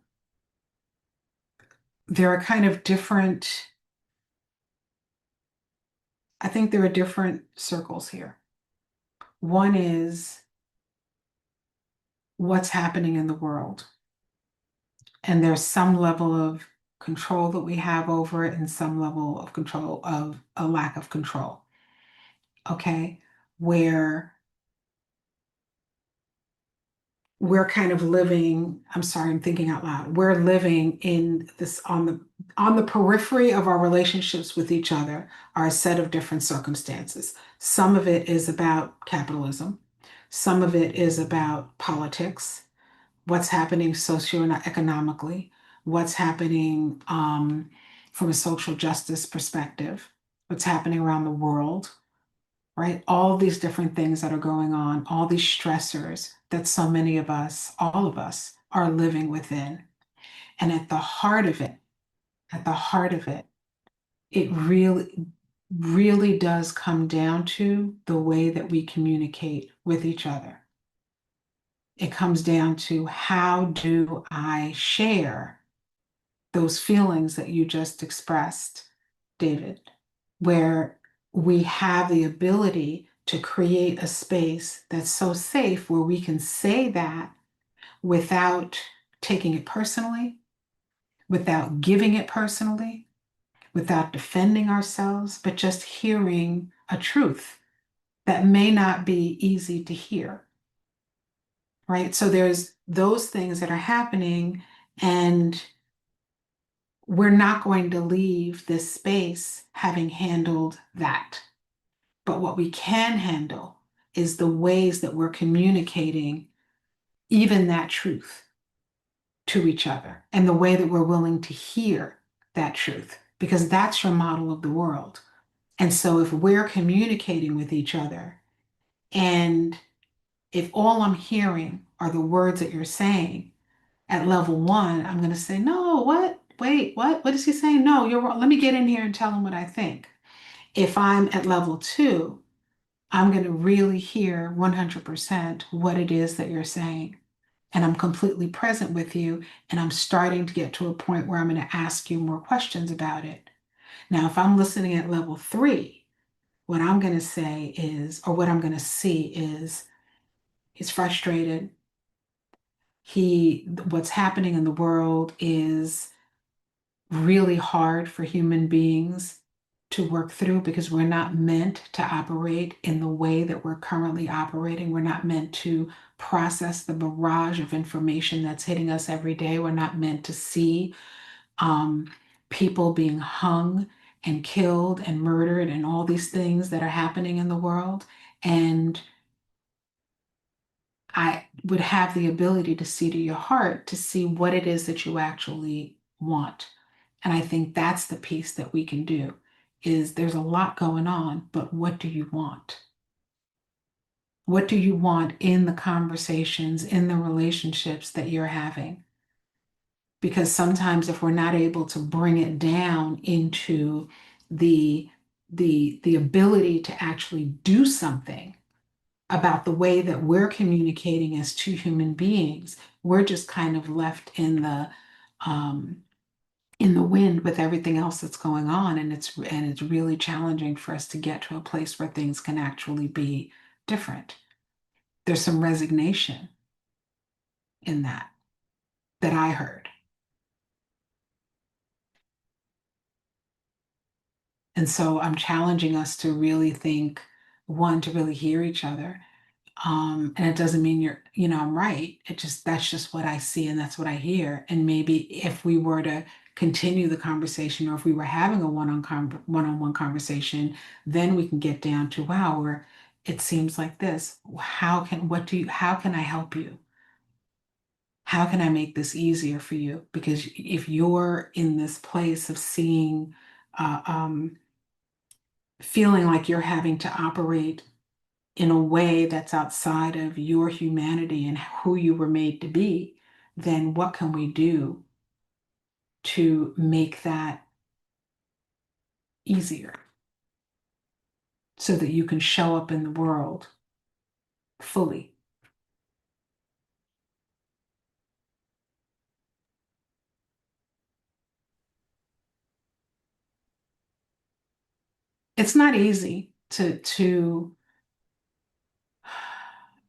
are kind of different, I think there are different circles here. One is what's happening in the world. And there's some level of control that we have over it and some level of control of a lack of control. Okay. Where we're kind of living, I'm sorry, I'm thinking out loud. We're living in this on the periphery of our relationships with each other are a set of different circumstances. Some of it is about capitalism. Some of it is about politics, what's happening socioeconomically, what's happening from a social justice perspective, what's happening around the world, right? All these different things that are going on, all these stressors that so many of us, all of us, are living within. And at the heart of it, at the heart of it, it really, really does come down to the way that we communicate with each other. It comes down to how do I share those feelings that you just expressed, David, where we have the ability to create a space that's so safe where we can say that without taking it personally, without giving it personally, without defending ourselves, but just hearing a truth that may not be easy to hear, right? So there's those things that are happening, and we're not going to leave this space having handled that. But what we can handle is the ways that we're communicating even that truth to each other and the way that we're willing to hear that truth, because that's your model of the world. And so if we're communicating with each other and if all I'm hearing are the words that you're saying at level one, I'm going to say, no, what? Wait, what? What is he saying? No, you're wrong. Let me get in here and tell him what I think. If I'm at level two, I'm going to really hear 100% what it is that you're saying. And I'm completely present with you. And I'm starting to get to a point where I'm going to ask you more questions about it. Now, if I'm listening at level three, what I'm going to say is, or what I'm going to see is, he's frustrated. What's happening in the world is really hard for human beings to work through because we're not meant to operate in the way that we're currently operating. We're not meant to process the barrage of information that's hitting us every day. We're not meant to see um, people being hung and killed and murdered and all these things that are happening in the world. And I would have the ability to see to your heart to see what it is that you actually want. And I think that's the piece that we can do is there's a lot going on, but what do you want? What do you want in the conversations, in the relationships that you're having? Because sometimes if we're not able to bring it down into the the ability to actually do something about the way that we're communicating as two human beings, we're just kind of left um, in the wind with everything else that's going on, and it's really challenging for us to get to a place where things can actually be different. There's some resignation in that I heard. And so I'm challenging us to really think, one, to really hear each other. And it doesn't mean I'm right. That's just what I see and that's what I hear. And maybe if we were to continue the conversation, or if we were having a one-on-one conversation, then we can get down to, wow, where it seems like this. How can I help you? How can I make this easier for you? Because if you're in this place of seeing, uh, um, feeling like you're having to operate in a way that's outside of your humanity and who you were made to be, then what can we do to make that easier so that you can show up in the world fully? It's not easy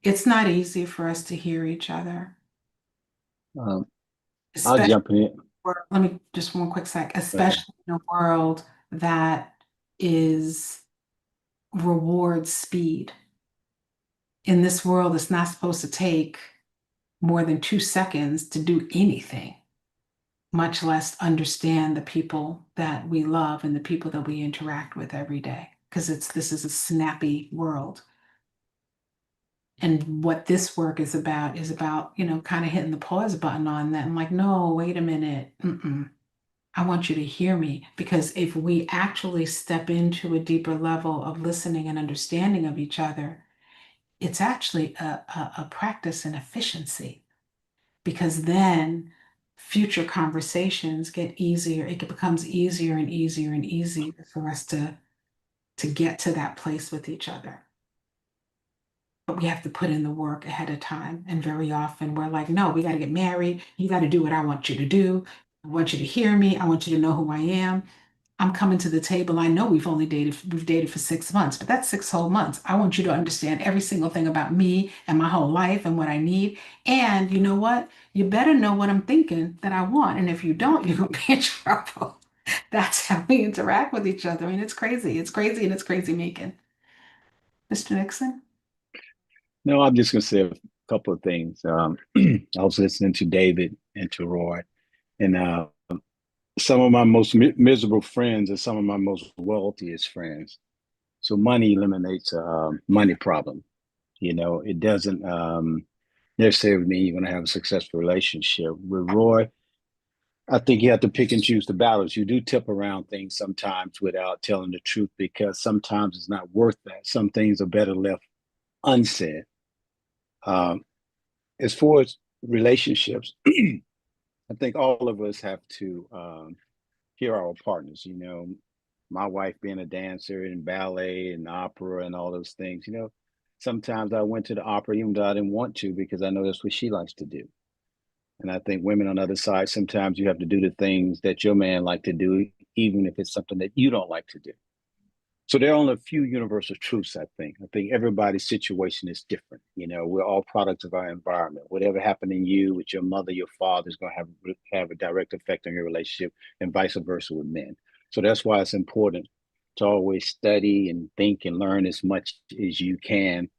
it's not easy for us to hear each other, Um, I'll especially, jump in. let me just one quick sec, Okay. especially in a world that is rewards speed. In this world, it's not supposed to take more than 2 seconds to do anything, much less understand the people that we love and the people that we interact with every day. Because this is a snappy world. And what this work is about, kind of hitting the pause button on that. I'm like, no, wait a minute. I want you to hear me. Because if we actually step into a deeper level of listening and understanding of each other, it's actually a practice in efficiency. Because then future conversations get easier. It becomes easier and easier and easier for us to get to that place with each other. But we have to put in the work ahead of time. And very often we're like, no, we got to get married. You got to do what I want you to do. I want you to hear me. I want you to know who I am. I'm coming to the table. I know we've dated for 6 months, but that's 6 whole months. I want you to understand every single thing about me and my whole life and what I need. And you know what? You better know what I'm thinking that I want. And if you don't, you're going to be in trouble. That's how we interact with each other. I mean, it's crazy. It's crazy and it's crazy making. Mr. Nixon? No, I'm just going to say a couple of things. I was listening to David and to Roy, and some of my most miserable friends are some of my most wealthiest friends. So money eliminates a money problem. It doesn't necessarily mean you're going to have a successful relationship. With Roy, I think you have to pick and choose the balance. You do tip around things sometimes without telling the truth because sometimes it's not worth that. Some things are better left unsaid. Um, as far as relationships, I think all of us have to hear our partners. My wife being a dancer in ballet and opera and all those things. Sometimes I went to the opera even though I didn't want to because I know that's what she likes to do. And I think women on the other side, sometimes you have to do the things that your man like to do, even if it's something that you don't like to do. So there are only a few universal truths, I think. I think everybody's situation is different. We're all products of our environment. Whatever happened in you with your mother, your father is going to have a direct effect on your relationship and vice versa with men. So that's why it's important to always study and think and learn as much as you can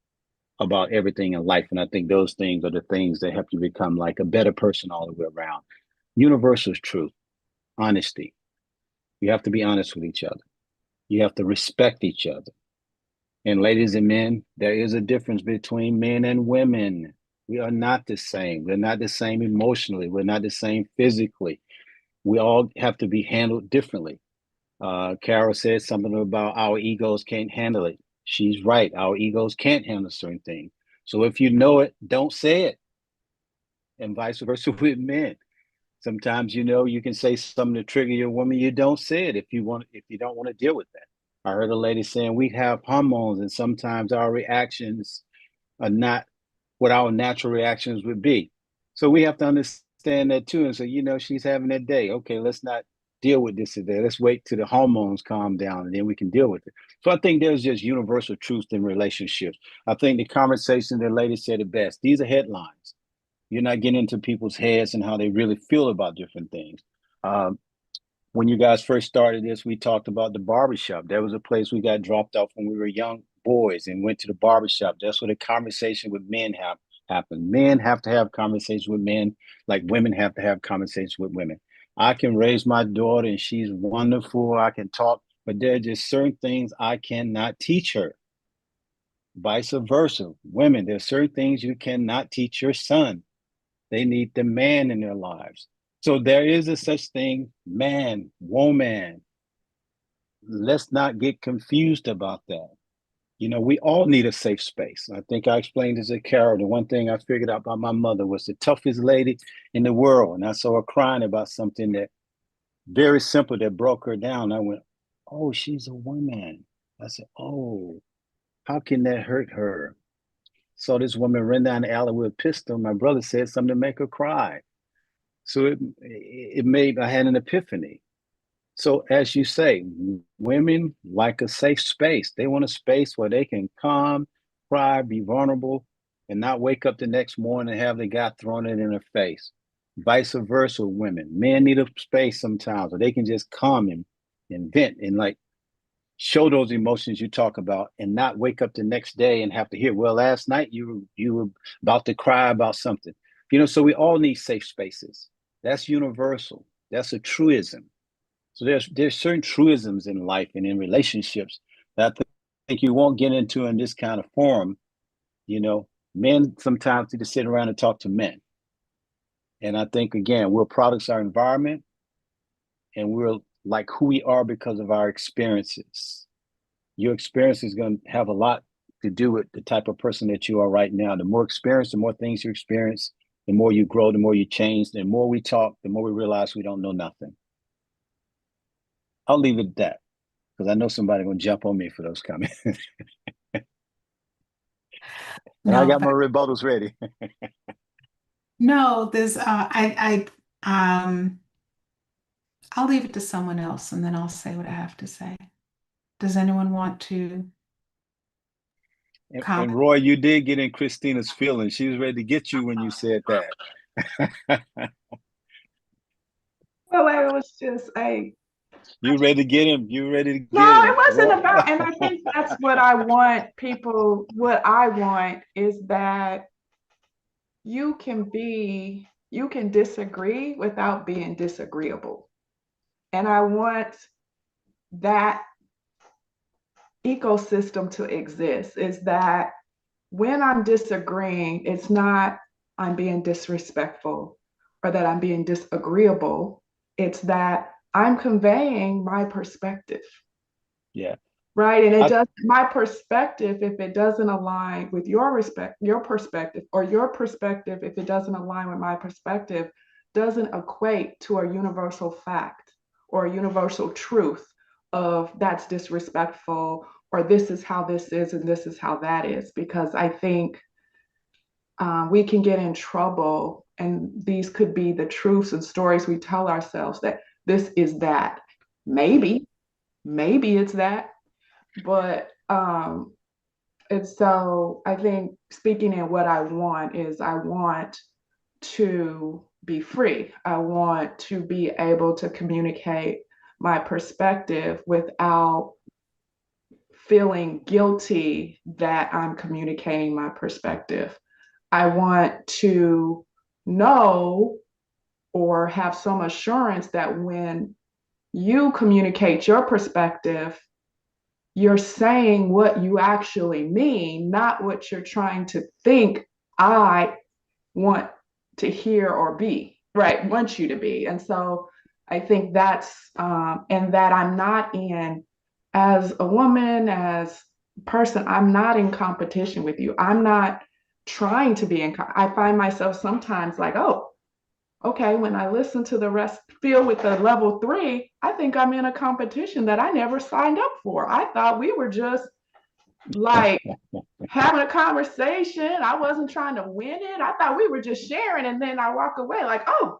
about everything in life. And I think those things are the things that help you become like a better person all the way around. Universal truth, honesty. You have to be honest with each other. You have to respect each other. And ladies and men, there is a difference between men and women. We are not the same. We're not the same emotionally. We're not the same physically. We all have to be handled differently. Carol said something about our egos can't handle it. She's right. Our egos can't handle certain things. So if you know it, don't say it. And vice versa with men. Sometimes you can say something to trigger your woman. You don't say it if you don't want to deal with that. I heard a lady saying we have hormones, and sometimes our reactions are not what our natural reactions would be. So we have to understand that too. And so, she's having that day. Okay, let's not deal with this today. Let's wait till the hormones calm down and then we can deal with it. So I think there's just universal truth in relationships. I think the conversation the lady said it best. These are headlines. You're not getting into people's heads and how they really feel about different things. Um, when you guys first started this, we talked about the barbershop. That was a place we got dropped off when we were young boys and went to the barbershop. That's where the conversation with men happen. Men have to have conversations with men like women have to have conversations with women. I can raise my daughter and she's wonderful. I can talk, but there are just certain things I cannot teach her. Vice versa. Women, there are certain things you cannot teach your son. They need the man in their lives. So there is a such thing, man, woman. Let's not get confused about that. You know, we all need a safe space. I think I explained this at Carol. The one thing I figured out about my mother was the toughest lady in the world. And I saw her crying about something that very simple that broke her down. I went, oh, she's a woman. I said, oh, how can that hurt her? So this woman ran down the alley with a pistol. My brother said something to make her cry. So it made, I had an epiphany. So as you say, women like a safe space. They want a space where they can come, cry, be vulnerable, and not wake up the next morning and have the guy throwing it in their face. Vice versa, women. Men need a space sometimes where they can just come and vent and like show those emotions you talk about and not wake up the next day and have to hear, well, last night you were about to cry about something. You know, so we all need safe spaces. That's universal. That's a truism. So there's certain truisms in life and in relationships that I think you won't get into in this kind of forum. You know, men sometimes need to sit around and talk to men. And I think again, we're products of our environment and we're like who we are because of our experiences. Your experience is going to have a lot to do with the type of person that you are right now. The more experience, the more things you experience, the more you grow, the more you change, the more we talk, the more we realize we don't know nothing. I'll leave it at that because I know somebody gonna jump on me for those comments. And I No, got my rebuttals ready. no, there's I'll leave it to someone else and then I'll say what I have to say. Does anyone want to And comment? Roy, you did get in Christina's feelings. She was ready to get you when you said that. Well, it was just a You ready to get him? You ready to get no, it him? wasn't about, and I think that's what I want people, what I want is that you can disagree without being disagreeable. And I want that ecosystem to exist is that when I'm disagreeing, it's not I'm being disrespectful or that I'm being disagreeable. It's that I'm conveying my perspective. Yeah. Right. And it does my perspective, if it doesn't align with your perspective, or your perspective, if it doesn't align with my perspective, doesn't equate to a universal fact or a universal truth of that's disrespectful, or this is how this is and this is how that is. Because I think we can get in trouble, and these could be the truths and stories we tell ourselves that this is that. Maybe it's that. But and so I think speaking in what I want is I want to be free. I want to be able to communicate my perspective without feeling guilty that I'm communicating my perspective. I want to know or have some assurance that when you communicate your perspective, you're saying what you actually mean, not what you're trying to think I want to hear or be, right? Want you to be. And so I think that's, and that I'm not in, as a woman, as a person, I'm not in competition with you. I'm not trying to be in, I find myself sometimes like, oh, okay, when I listen to the rest feel with the level 3, I think I'm in a competition that I never signed up for. I thought we were just like having a conversation. I wasn't trying to win it. I thought we were just sharing. And then I walk away like, oh,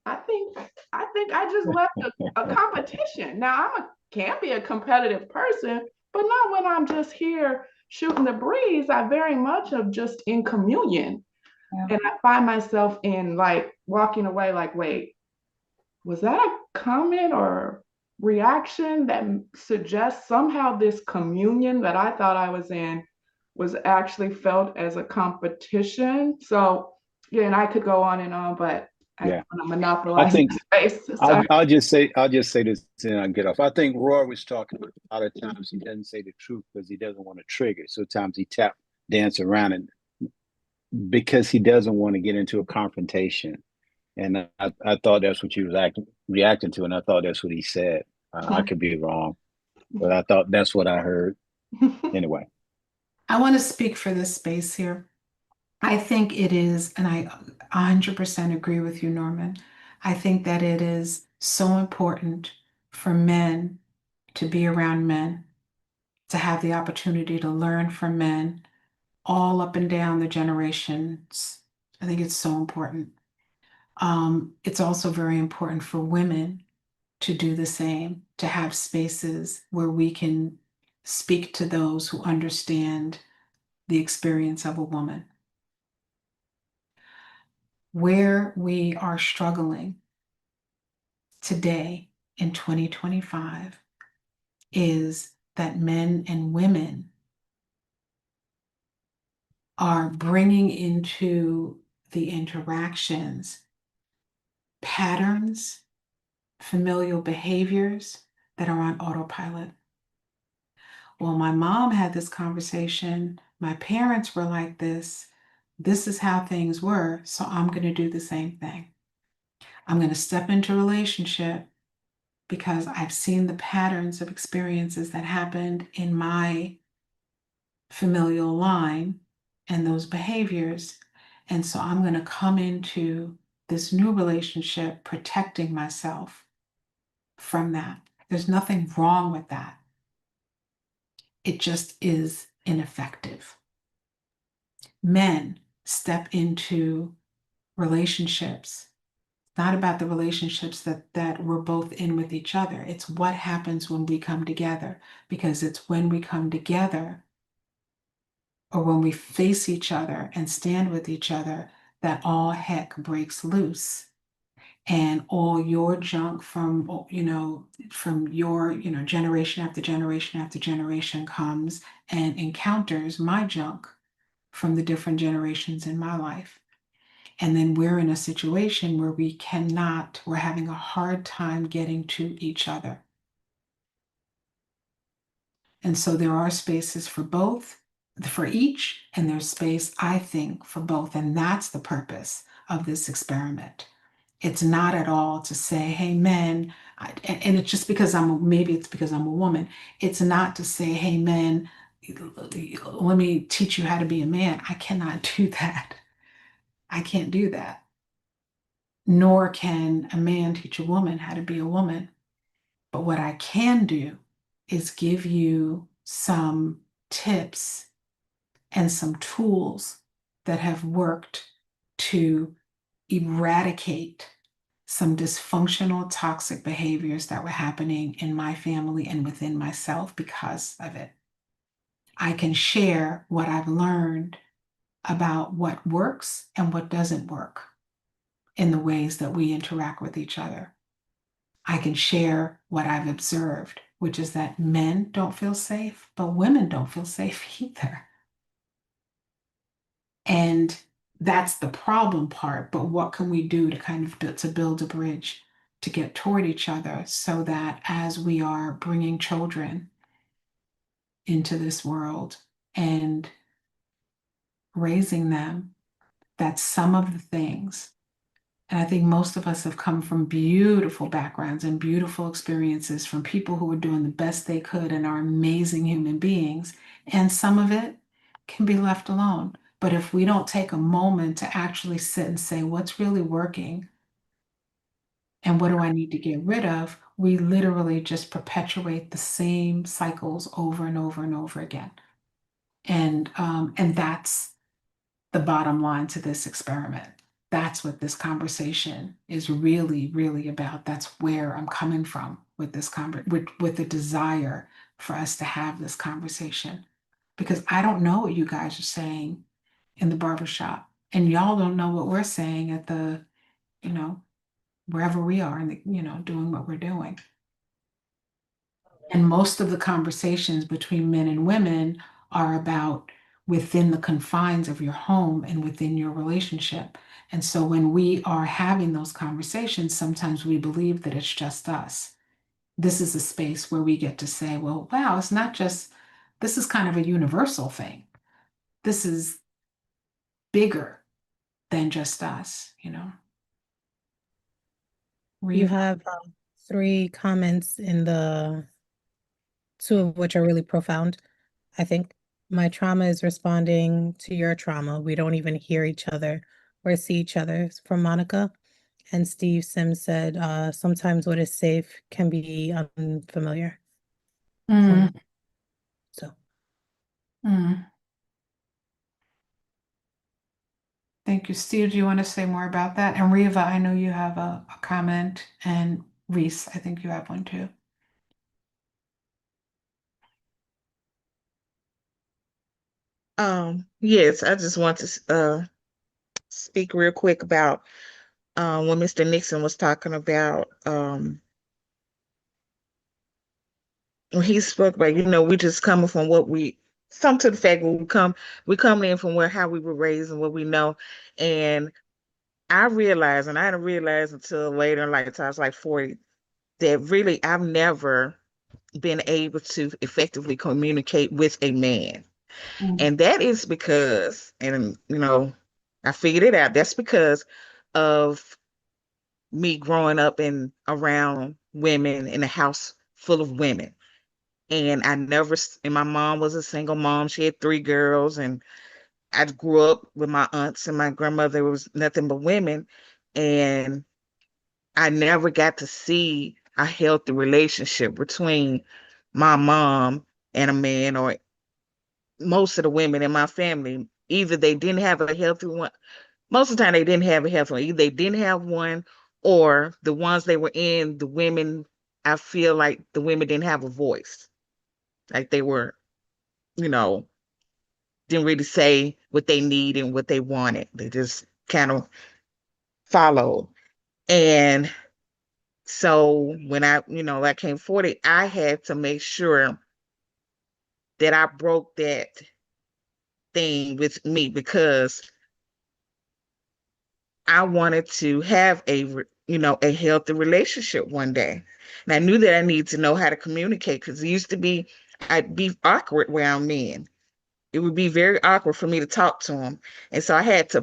I think I just left a competition. Now can be a competitive person, but not when I'm just here shooting the breeze. I very much am just in communion. Yeah. And I find myself in like walking away like, wait, was that a comment or reaction that suggests somehow this communion that I thought I was in was actually felt as a competition? So again, I could go on and on, but I don't Yeah. want to I monopolize think the space. I'll Sorry. I'll just say this and I'll get off. I think Roy was talking about a lot of times he doesn't say the truth because he doesn't want to trigger. Sometimes he dance around it because he doesn't want to get into a confrontation. And I thought that's what you was reacting to, and I thought that's what he said. I could be wrong, but I thought that's what I heard. Anyway, I want to speak for this space here. I think it is, and I 100% agree with you, Norman. I think that it is so important for men to be around men, to have the opportunity to learn from men all up and down the generations. I think it's so important. It's also very important for women to do the same, to have spaces where we can speak to those who understand the experience of a woman. Where we are struggling today in 2025 is that men and women are bringing into the interactions patterns, familial behaviors that are on autopilot. Well, my mom had this conversation. My parents were like this. This is how things were. So I'm going to do the same thing. I'm going to step into a relationship because I've seen the patterns of experiences that happened in my familial line and those behaviors. And so I'm going to come into this new relationship protecting myself from that. There's nothing wrong with that. It just is ineffective. Men step into relationships, not about the relationships that we're both in with each other. It's what happens when we come together, because it's when we come together or when we face each other and stand with each other that all heck breaks loose. And all your junk from, from your, generation after generation after generation comes and encounters my junk from the different generations in my life. And then we're in a situation where we're having a hard time getting to each other. And so there are spaces for both, for each, and there's space, I think, for both. And that's the purpose of this experiment. It's not at all to say, hey, men, and it's just because maybe it's because I'm a woman. It's not to say, hey, men, let me teach you how to be a man. I cannot do that. I can't do that. Nor can a man teach a woman how to be a woman. But what I can do is give you some tips and some tools that have worked to eradicate some dysfunctional, toxic behaviors that were happening in my family and within myself because of it. I can share what I've learned about what works and what doesn't work in the ways that we interact with each other. I can share what I've observed, which is that men don't feel safe, but women don't feel safe either. And that's the problem part. But what can we do to kind of build a bridge to get toward each other so that as we are bringing children into this world and raising them, that some of the things, and I think most of us have come from beautiful backgrounds and beautiful experiences from people who are doing the best they could and are amazing human beings. And some of it can be left alone. But if we don't take a moment to actually sit and say, what's really working and what do I need to get rid of, we literally just perpetuate the same cycles over and over and over again. And that's the bottom line to this experiment. That's what this conversation is really, really about. That's where I'm coming from with this with the desire for us to have this conversation. Because I don't know what you guys are saying in the barbershop, and y'all don't know what we're saying at the, you know, wherever we are and doing what we're doing. And most of the conversations between men and women are about within the confines of your home and within your relationship. And so when we are having those conversations, sometimes we believe that it's just us. This is a space where we get to say, well, wow, it's not just, this is kind of a universal thing. This is bigger than just us, you know. You Reeve? have 3 comments in the 2 of which are really profound. I think my trauma is responding to your trauma. We don't even hear each other or see each other. It's from Monica. And Steve Sims said, sometimes what is safe can be unfamiliar. Mm, So mm. Thank you. Steve, do you want to say more about that? And Riva, I know you have a comment, and Reese, I think you have one too. Yes, I just want to speak real quick about when Mr. Nixon was talking about when he spoke about, we just coming from what we some to the fact where we coming in from where how we were raised and what we know. And I realized, and I didn't realize until later in life, until I was like 40, that really I've never been able to effectively communicate with a man. Mm, And that is because, and I figured it out. That's because of me growing up in around women in a house full of women. And and my mom was a single mom. She had 3 girls, and I grew up with my aunts and my grandmother was nothing but women. And I never got to see a healthy relationship between my mom and a man, or most of the women in my family. Either they didn't have a healthy one, most of the time they didn't have a healthy one. Either they didn't have one, or the ones they were in, the women, I feel like the women didn't have a voice. Like they were, you know, didn't really say what they need and what they wanted. They just kind of followed. And so when I came 40, I had to make sure that I broke that thing with me, because I wanted to have a healthy relationship one day. And I knew that I needed to know how to communicate, because it used to be, I'd be awkward around men. It would be very awkward for me to talk to them. And so I had to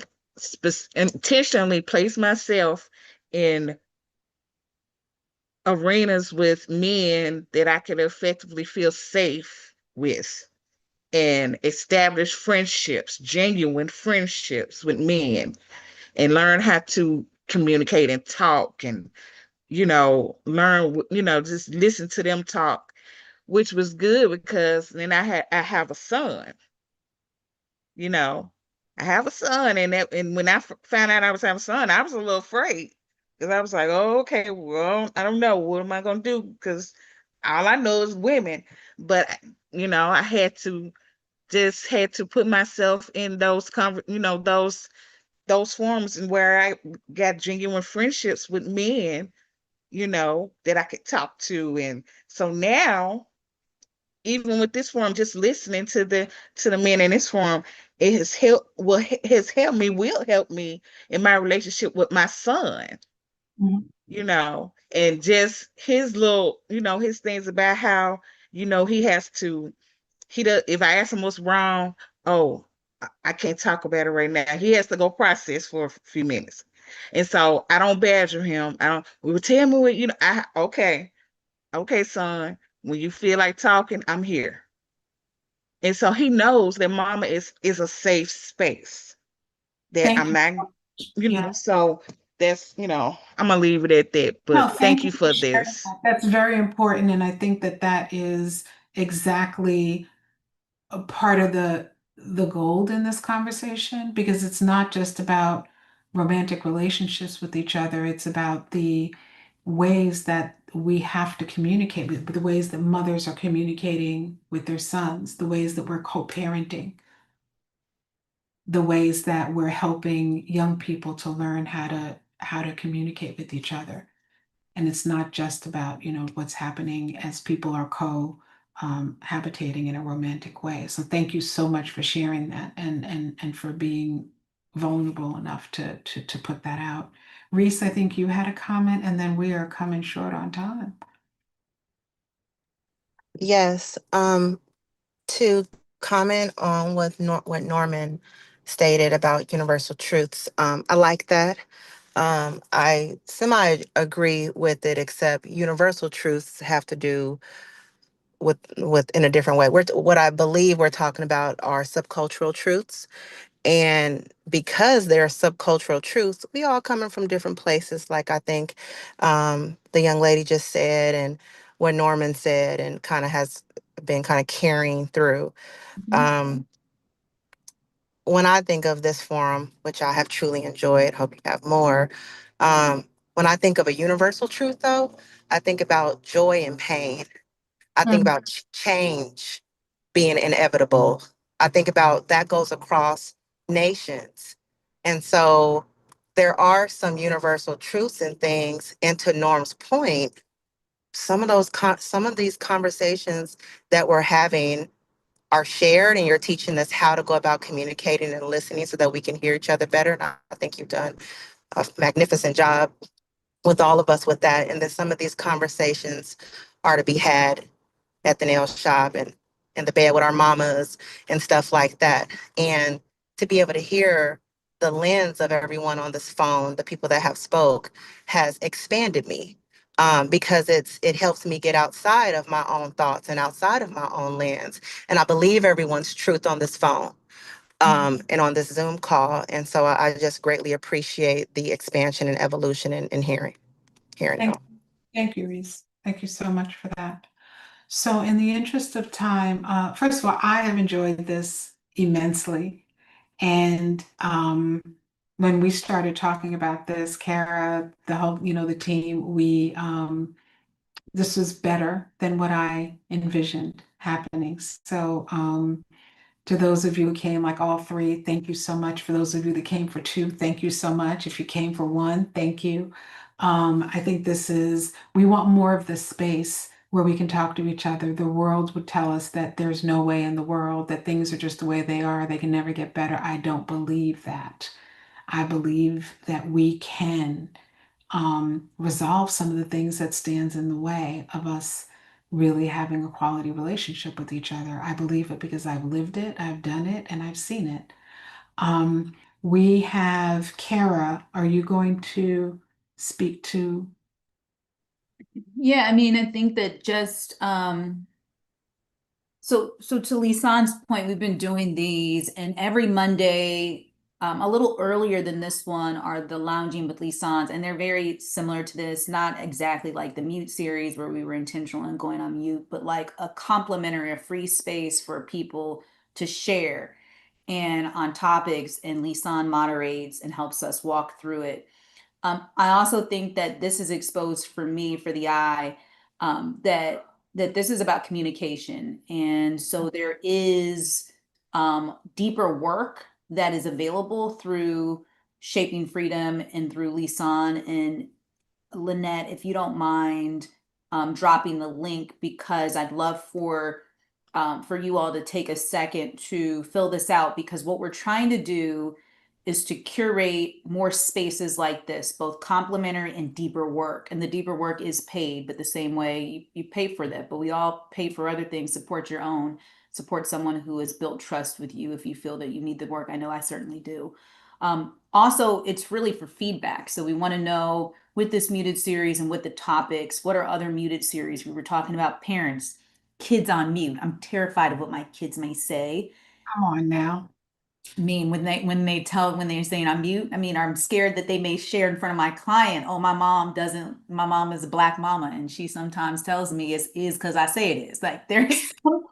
intentionally place myself in arenas with men that I could effectively feel safe with, and establish friendships, genuine friendships with men, and learn how to communicate and talk, and learn, just listen to them talk, which was good because then I have a son. you know, I have a son, and when found out I was having a son, I was a little afraid, because I was like, oh, okay, well, I don't know, what am I gonna do? Because all I know is women. But I had to put myself in those forums, and where I got genuine friendships with men, that I could talk to. And so now, even with this forum, just listening to the men in this forum, it will help me in my relationship with my son. mm, And just his little, his things about how, he has to, he does, if I ask him what's wrong, oh, I can't talk about it right now. He has to go process for a few minutes. And so I don't badger him. I don't, we would tell me what, okay, son, when you feel like talking, I'm here. And so he knows that mama is a safe space, that thank I'm you. not, Yeah. so that's, I'm gonna leave it at that. No, But thank thank you you for for sharing this. that. That's very important, and I think that that is exactly a part of the gold in this conversation, because it's not just about romantic relationships with each other. It's about the ways that we have to communicate, with the ways that mothers are communicating with their sons, the ways that we're co-parenting, the ways that we're helping young people to learn how to communicate with each other. And it's not just about, what's happening as people are habitating in a romantic way. So thank you so much for sharing that and for being vulnerable enough to put that out. Reese, I think you had a comment, and then we are coming short on time. Yes, to comment on what Norman stated about universal truths, I like that. I semi agree with it, except universal truths have to do with in a different way. What I believe we're talking about are subcultural truths. And because they're subcultural truths, we all coming from different places, like I think the young lady just said, and what Norman said, and kind of has been kind of carrying through. Um, when I think of this forum, which I have truly enjoyed, hope you have more. When I think of a universal truth, though, I think about joy and pain. I think Mm. about change being inevitable. I think about that goes across nations. And so there are some universal truths and things. And to Norm's point, some of these conversations that we're having are shared, and you're teaching us how to go about communicating and listening so that we can hear each other better. And I think you've done a magnificent job with all of us with that. And then some of these conversations are to be had at the nail shop and in the bed with our mamas and stuff like that. And to be able to hear the lens of everyone on this phone, the people that have spoke, has expanded me. Because it helps me get outside of my own thoughts and outside of my own lens. And I believe everyone's truth on this phone and on this Zoom call. And so I just greatly appreciate the expansion and evolution in hearing it Thank, all. thank you, Reese. Thank you so much for that. So, in the interest of time, first of all, I have enjoyed this immensely. And when we started talking about this, Kara, the whole, the team, this was better than what I envisioned happening. So, to those of you who came, like all three, thank you so much. For those of you that came for two, thank you so much. If you came for one, thank you. I think we want more of this space where we can talk to each other. The world would tell us that there's no way in the world, that things are just the way they are, they can never get better. I don't believe that. I believe that we can resolve some of the things that stands in the way of us really having a quality relationship with each other. I believe it because I've lived it, I've done it, and I've seen it. Um, we have Kara. Are you going to speak to? Yeah, I mean, I think that just so to Lisan's point, we've been doing these, and every Monday, a little earlier than this one, are the Lounging with Lisan's, and they're very similar to this, not exactly like the mute series where we were intentional in going on mute, but like a complimentary, a free space for people to share and on topics, and Lisan moderates and helps us walk through it. I also think that this is exposed for me, for the eye, that this is about communication, and so there is deeper work that is available through Shaping Freedom and through Lisan and Lynette, if you don't mind dropping the link, because I'd love for you all to take a second to fill this out, because what we're trying to do is to curate more spaces like this, both complementary and deeper work. And the deeper work is paid, but the same way you pay for that, but we all pay for other things. Support your own, support someone who has built trust with you if you feel that you need the work. I know I certainly do. Also, it's really for feedback. So we want to know, with this muted series and with the topics, what are other muted series? We were talking about parents, kids on mute. I'm terrified of what my kids may say. Come on now. I mean, when they're saying I'm mute, I mean, I'm scared that they may share in front of my client. Oh, my mom is a black mama, and she sometimes tells me is because I say it is. Like, there's some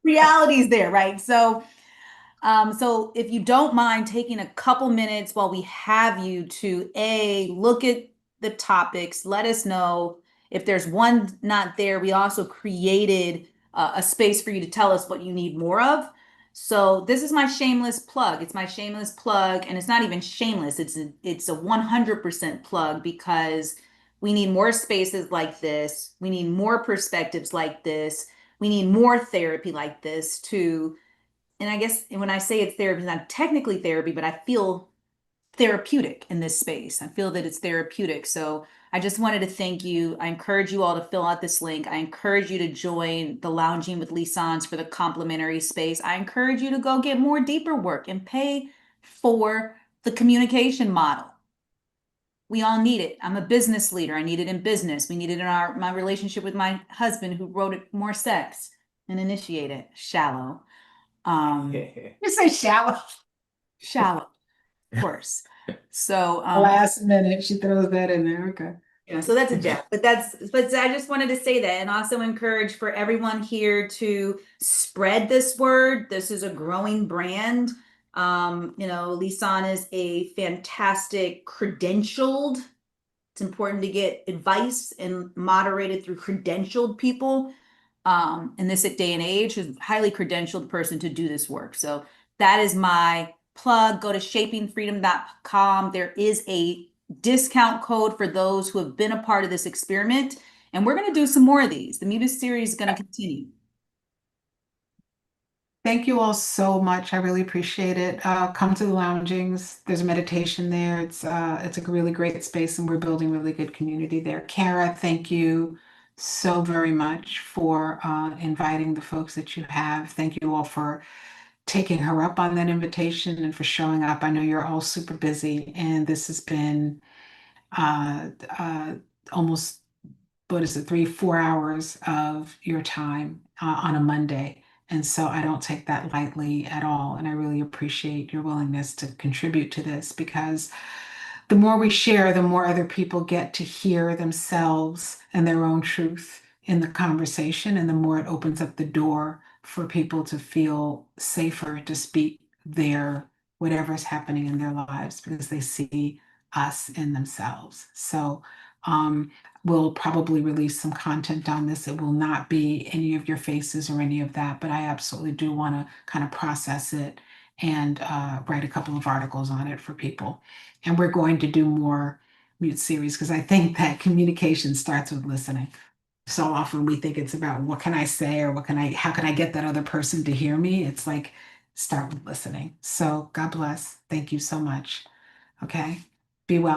realities there, right? So if you don't mind taking a couple minutes while we have you to look at the topics, let us know if there's one not there. We also created a space for you to tell us what you need more of. So this is my shameless plug. It's my shameless plug, and it's not even shameless. It's a 100% plug, because we need more spaces like this. We need more perspectives like this. we need more therapy like this to, and I guess when I say it's therapy, it's not technically therapy, but I feel therapeutic in this space. I feel that it's therapeutic. So I just wanted to thank you. I encourage you all to fill out this link. I encourage you to join the Lounging with Lisane's for the complimentary space. I encourage you to go get more deeper work and pay for the communication model. We all need it. I'm a business leader. I need it in business. We need it in my relationship with my husband who wrote it more sex and initiate it. Shallow. You say shallow. Shallow, of course. So Last minute, she throws that in there. Okay. yeah, so that's a jab. But I just wanted to say that and also encourage for everyone here to spread this word. This is a growing brand. Lisane is a fantastic credentialed. It's important to get advice and moderated through credentialed people in this day and age, who's a highly credentialed person to do this work. So that is my plug. Go to shapingfreedom.com. There is a discount code for those who have been a part of this experiment. And we're going to do some more of these. The Muted series is going to continue. Thank you all so much. I really appreciate it. Come to the loungings. There's a meditation there. It's a really great space, and we're building really good community there. Kara, thank you so very much for inviting the folks that you have. Thank you all for taking her up on that invitation and for showing up. I know you're all super busy, and this has been uh, almost, what is it, 3, 4 hours of your time on a Monday. And so I don't take that lightly at all. And I really appreciate your willingness to contribute to this, because the more we share, the more other people get to hear themselves and their own truth in the conversation. And the more it opens up the door for people to feel safer to speak their whatever's happening in their lives, because they see us in themselves. So we'll probably release some content on this. It will not be any of your faces or any of that, but I absolutely do want to kind of process it and write a couple of articles on it for people. And we're going to do more mute series, because I think that communication starts with listening. So often we think it's about what can I say, or how can I get that other person to hear me? It's like, start with listening. So God bless. Thank you so much. Okay. Be well.